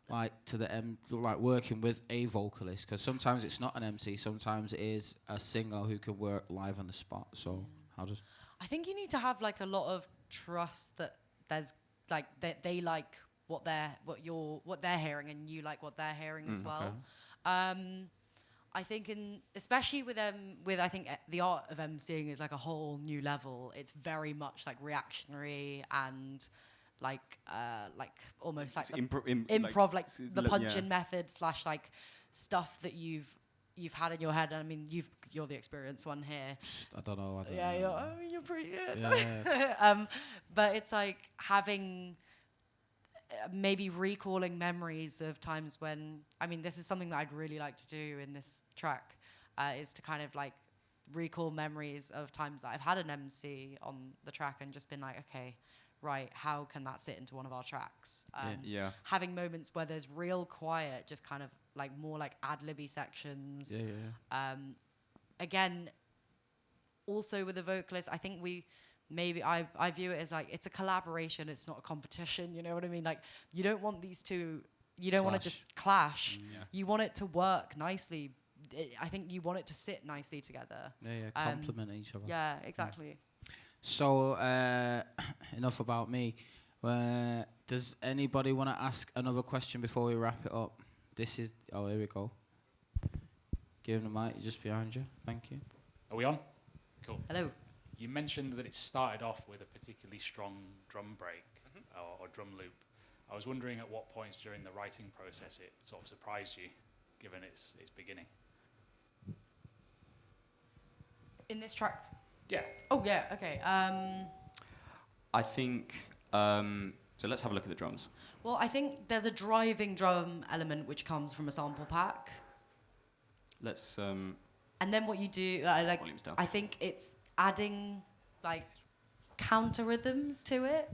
Speaker 1: Like to the like working with a vocalist, because sometimes it's not an MC, sometimes it is a singer who can work live on the spot. So how does?
Speaker 2: I think you need to have like a lot of trust that there's like that they like what they're hearing and you like what they're hearing as well.
Speaker 1: Okay.
Speaker 2: I think especially with I think the art of emceeing is like a whole new level. It's very much like reactionary and like almost like improv, like the punch-in method / like stuff that you've had in your head. And I mean, you're the experienced one here.
Speaker 1: I don't know.
Speaker 2: You're pretty good.
Speaker 1: Yeah.
Speaker 2: But it's like having maybe recalling memories of times when, I mean, this is something that I'd really like to do in this track, is to kind of like recall memories of times that I've had an MC on the track and just been like, okay, right, how can that sit into one of our tracks? Having moments where there's real quiet, just kind of like more like ad-libby sections. Again, also with the vocalist, I think I view it as like it's a collaboration, it's not a competition, you know what I mean? Like you don't want these two, you don't want to just clash. You want it to work nicely. I think you want it to sit nicely together.
Speaker 1: Complement each other.
Speaker 2: Yeah, exactly.
Speaker 1: So enough about me. Does anybody want to ask another question before we wrap it up? Here we go. Give him the mic, just behind you. Thank you.
Speaker 10: Are we on? Cool.
Speaker 2: Hello.
Speaker 10: You mentioned that it started off with a particularly strong drum break or drum loop. I was wondering at what points during the writing process it sort of surprised you, given its beginning.
Speaker 2: In this track?
Speaker 10: Yeah.
Speaker 2: Oh, yeah, okay.
Speaker 3: I think, so let's have a look at the drums.
Speaker 2: Well, I think there's a driving drum element which comes from a sample pack.
Speaker 3: Let's...
Speaker 2: and then what you do,
Speaker 3: volume's down.
Speaker 2: I think it's adding like counter rhythms to it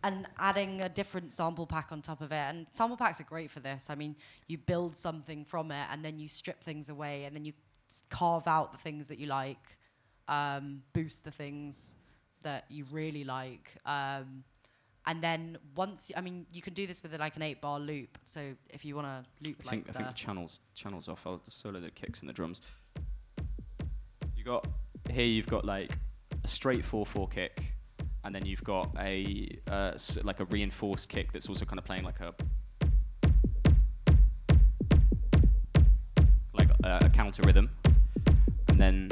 Speaker 2: and adding a different sample pack on top of it. And sample packs are great for this. I mean, you build something from it and then you strip things away and then you carve out the things that you like, boost the things that you really like. And then you can do this with like an 8-bar loop. So if you want to loop
Speaker 3: I think the channels off. I'll solo the kicks and the drums. You've got like a straight 4/4 kick, and then you've got a like a reinforced kick that's also kind of playing like a counter rhythm, and then.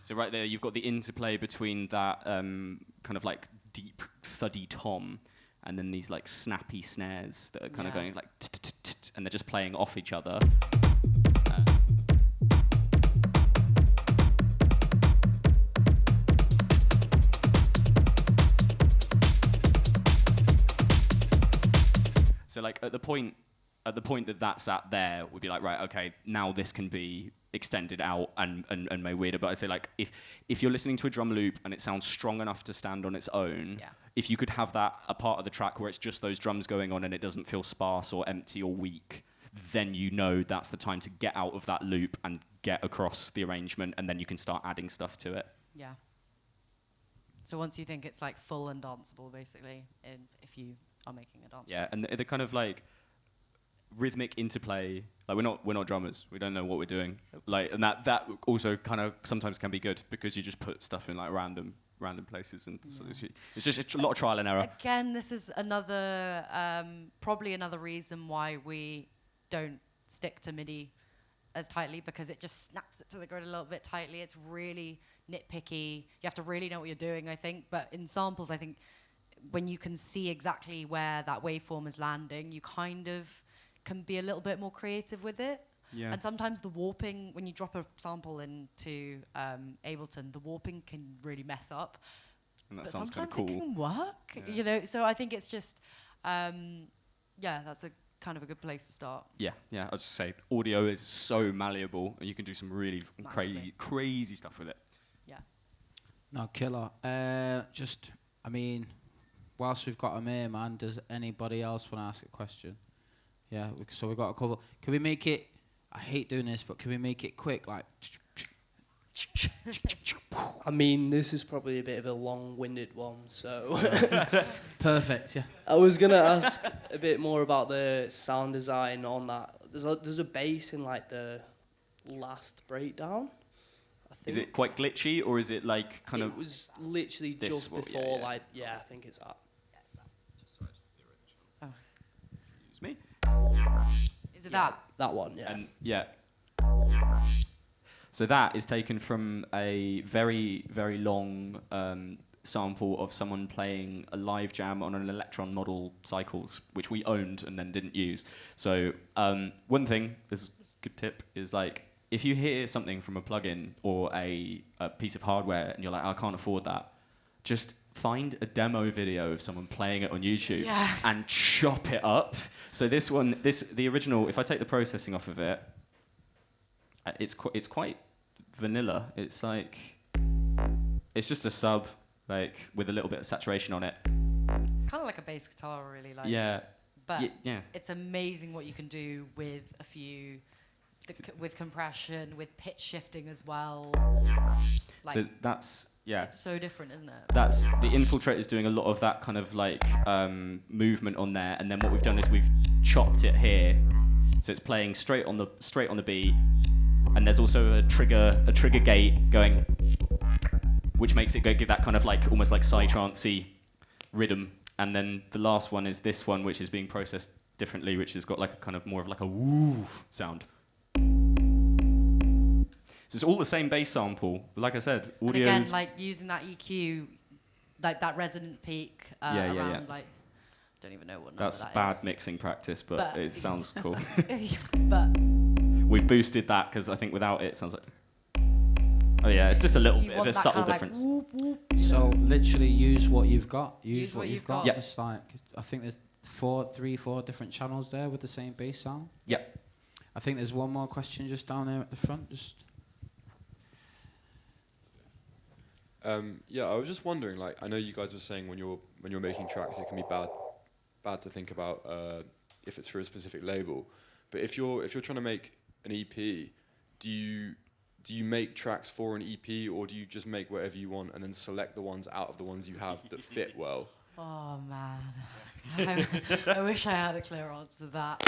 Speaker 3: So right there, you've got the interplay between that kind of like deep, thuddy tom, and then these like snappy snares that are kind of going like, and they're just playing off each other. So like at the point that that's at there, we'd be like, right, okay, now this can be extended out and made weirder. But I'd say like if you're listening to a drum loop and it sounds strong enough to stand on its own, if you could have that a part of the track where it's just those drums going on and it doesn't feel sparse or empty or weak, then you know that's the time to get out of that loop and get across the arrangement, and then you can start adding stuff to it.
Speaker 2: Yeah. So once you think it's like full and danceable, basically, if you are making a dance.
Speaker 3: Yeah, and the kind of like rhythmic interplay, like we're not drummers, we don't know what we're doing, like, and that also kind of sometimes can be good because you just put stuff in like random places, and so it's just a lot of trial and error.
Speaker 2: Again, this is another probably another reason why we don't stick to MIDI as tightly, because it just snaps it to the grid a little bit tightly. It's really nitpicky. You have to really know what you're doing, I think. But in samples, I think when you can see exactly where that waveform is landing, you kind of can be a little bit more creative with it.
Speaker 3: Yeah.
Speaker 2: And sometimes the warping, when you drop a sample into Ableton, the warping can really mess up.
Speaker 3: And that
Speaker 2: but
Speaker 3: sounds kind of
Speaker 2: sometimes
Speaker 3: cool.
Speaker 2: it can work, you know. So I think it's just, that's a kind of a good place to start.
Speaker 3: Yeah, I'd just say audio is so malleable, and you can do some really crazy stuff with it.
Speaker 2: Yeah.
Speaker 1: No, killer. I mean, whilst we've got him here, man, does anybody else want to ask a question? Yeah, so we've got a couple. Can we make it, I hate doing this, but can we make it quick? Like,
Speaker 11: I mean, this is probably a bit of a long-winded one, so...
Speaker 1: Perfect, yeah.
Speaker 11: I was going to ask a bit more about the sound design on that. There's a bass in, like, the last breakdown, I think.
Speaker 3: Is it quite glitchy, or is it, like, kind of...
Speaker 11: It was literally just before, I think it's that.
Speaker 2: Oh.
Speaker 3: It's me.
Speaker 2: Is it that?
Speaker 11: That one, yeah.
Speaker 3: And so that is taken from a very, very long sample of someone playing a live jam on an Electron model cycles, which we owned and then didn't use. So one thing, this good tip, is like, if you hear something from a plugin or a piece of hardware and you're like, I can't afford that, just find a demo video of someone playing it on YouTube and chop it up. So the original, if I take the processing off of it, it's quite vanilla. It's like, it's just a sub, like, with a little bit of saturation on it.
Speaker 2: It's kind of like a bass guitar, really. Like.
Speaker 3: Yeah.
Speaker 2: But
Speaker 3: yeah.
Speaker 2: It's amazing what you can do with a few, with compression, with pitch shifting as well. Like,
Speaker 3: So that's,
Speaker 2: it's so different, isn't it?
Speaker 3: That's, the Infiltrate is doing a lot of that kind of like movement on there, and then what we've done is we've chopped it here, so it's playing straight on the beat, and there's also a trigger gate going, which makes it give that kind of like almost like psytrance-y rhythm. And then the last one is this one, which is being processed differently, which has got like a kind of more of like a woo sound. So it's all the same bass sample, but like I said, audio.
Speaker 2: And again, like using that EQ, like that resonant peak around like, don't even know what number
Speaker 3: That's
Speaker 2: that
Speaker 3: bad
Speaker 2: is.
Speaker 3: mixing practice, but it sounds cool.
Speaker 2: But
Speaker 3: we've boosted that because I think without it sounds like. Oh yeah, it's just a little bit of a subtle difference.
Speaker 2: Like whoop, whoop,
Speaker 1: So literally use what you've got. Use what you've got.
Speaker 3: Yep.
Speaker 1: It's like, I think there's 4 different channels there with the same bass sound.
Speaker 3: Yep.
Speaker 1: I think there's one more question just down there at the front.
Speaker 12: I was just wondering, like, I know you guys were saying when you're making tracks, it can be bad to think about if it's for a specific label. But if you're trying to make an EP, do you make tracks for an EP, or do you just make whatever you want and then select the ones out of the ones you have that fit well?
Speaker 2: Oh man, I wish I had a clear answer to that.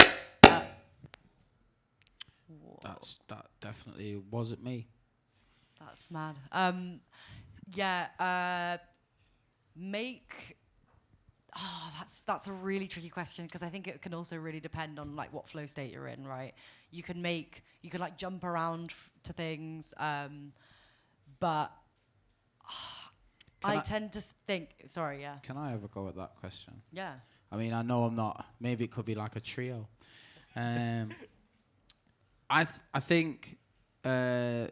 Speaker 1: That definitely wasn't me.
Speaker 2: That's mad. That's a really tricky question, because I think it can also really depend on like what flow state you're in, right? You could like jump around to things, but I tend to think. Sorry, yeah.
Speaker 1: Can I have a go at that question?
Speaker 2: Yeah.
Speaker 1: I mean, I know I'm not. Maybe it could be like a trio. I think, I've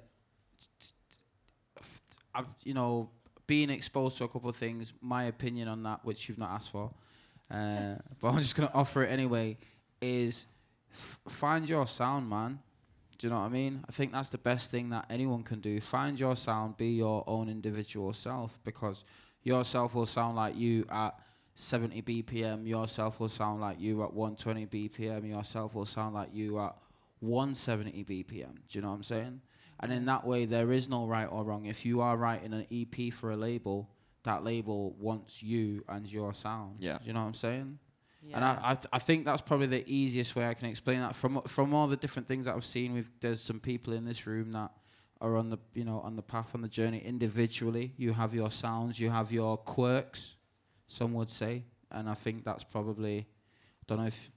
Speaker 1: being exposed to a couple of things. My opinion on that, which you've not asked for, but I'm just gonna offer it anyway. Is find your sound, man. Do you know what I mean? I think that's the best thing that anyone can do. Find your sound, be your own individual self, because yourself will sound like you at 70 BPM, yourself will sound like you at 120 BPM, yourself will sound like you at 170 BPM. Do you know what I'm saying? And in that way, there is no right or wrong. If you are writing an EP for a label, that label wants you and your sound.
Speaker 3: Yeah.
Speaker 1: Do you know what I'm saying?
Speaker 2: Yeah.
Speaker 1: And I think that's probably the easiest way I can explain that. From all the different things that I've seen, there's some people in this room that are on the path, on the journey individually. You have your sounds, you have your quirks, some would say, and I think that's probably. Don't know if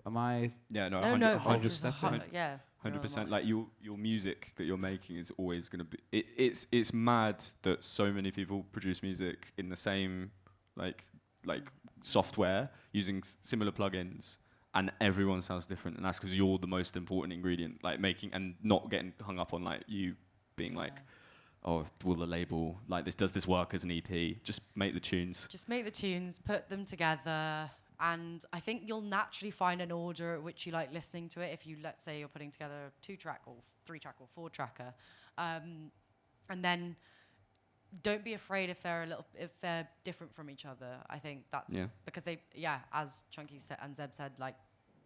Speaker 1: am I.
Speaker 3: Yeah, no,
Speaker 2: No,
Speaker 3: 100%.
Speaker 2: yeah.
Speaker 3: 100%. Like your music that you're making is always going to be. It's mad that so many people produce music in the same like software using similar plugins, and everyone sounds different, and that's because you're the most important ingredient. Like making and not getting hung up on like you being like, oh, will the label like this? Does this work as an EP? Just make the tunes.
Speaker 2: Just make the tunes, put them together. And I think you'll naturally find an order at which you like listening to it. If you, let's say, you're putting together a 2-track or 3-track or 4-tracker, and then don't be afraid if they're different from each other. I think that's because as Chunky said and Zeb said, like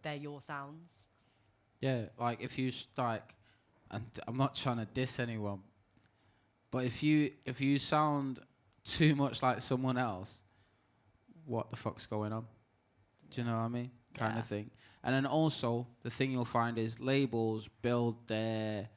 Speaker 2: they're your sounds.
Speaker 1: Yeah, like if you like, and I'm not trying to diss anyone, but if you sound too much like someone else, what the fuck's going on? Do you know what I mean? Kind of thing. And then also, the thing you'll find is labels build their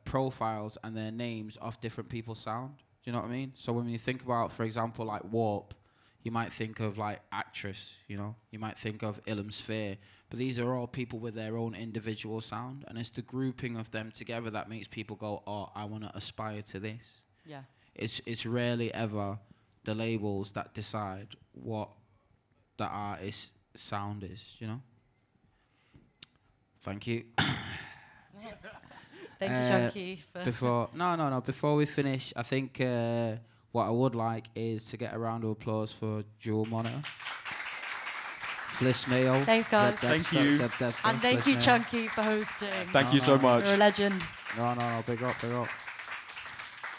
Speaker 1: profiles and their names off different people's sound. Do you know what I mean? So when you think about, for example, like Warp, you might think of like Actress, you know? You might think of Ilum Sphere. But these are all people with their own individual sound. And it's the grouping of them together that makes people go, oh, I want to aspire to this.
Speaker 2: Yeah.
Speaker 1: It's rarely ever the labels that decide what the artist's sound is, you know? Thank you.
Speaker 2: Thank you, Chunky.
Speaker 1: Before we finish, I think what I would like is to get a round of applause for Dual Monitor. Fliss Mayo.
Speaker 2: Thanks, guys.
Speaker 3: Thank you.
Speaker 2: And thank you, Chunky, for hosting.
Speaker 3: Thank you so much.
Speaker 2: You're a legend.
Speaker 1: No, big up.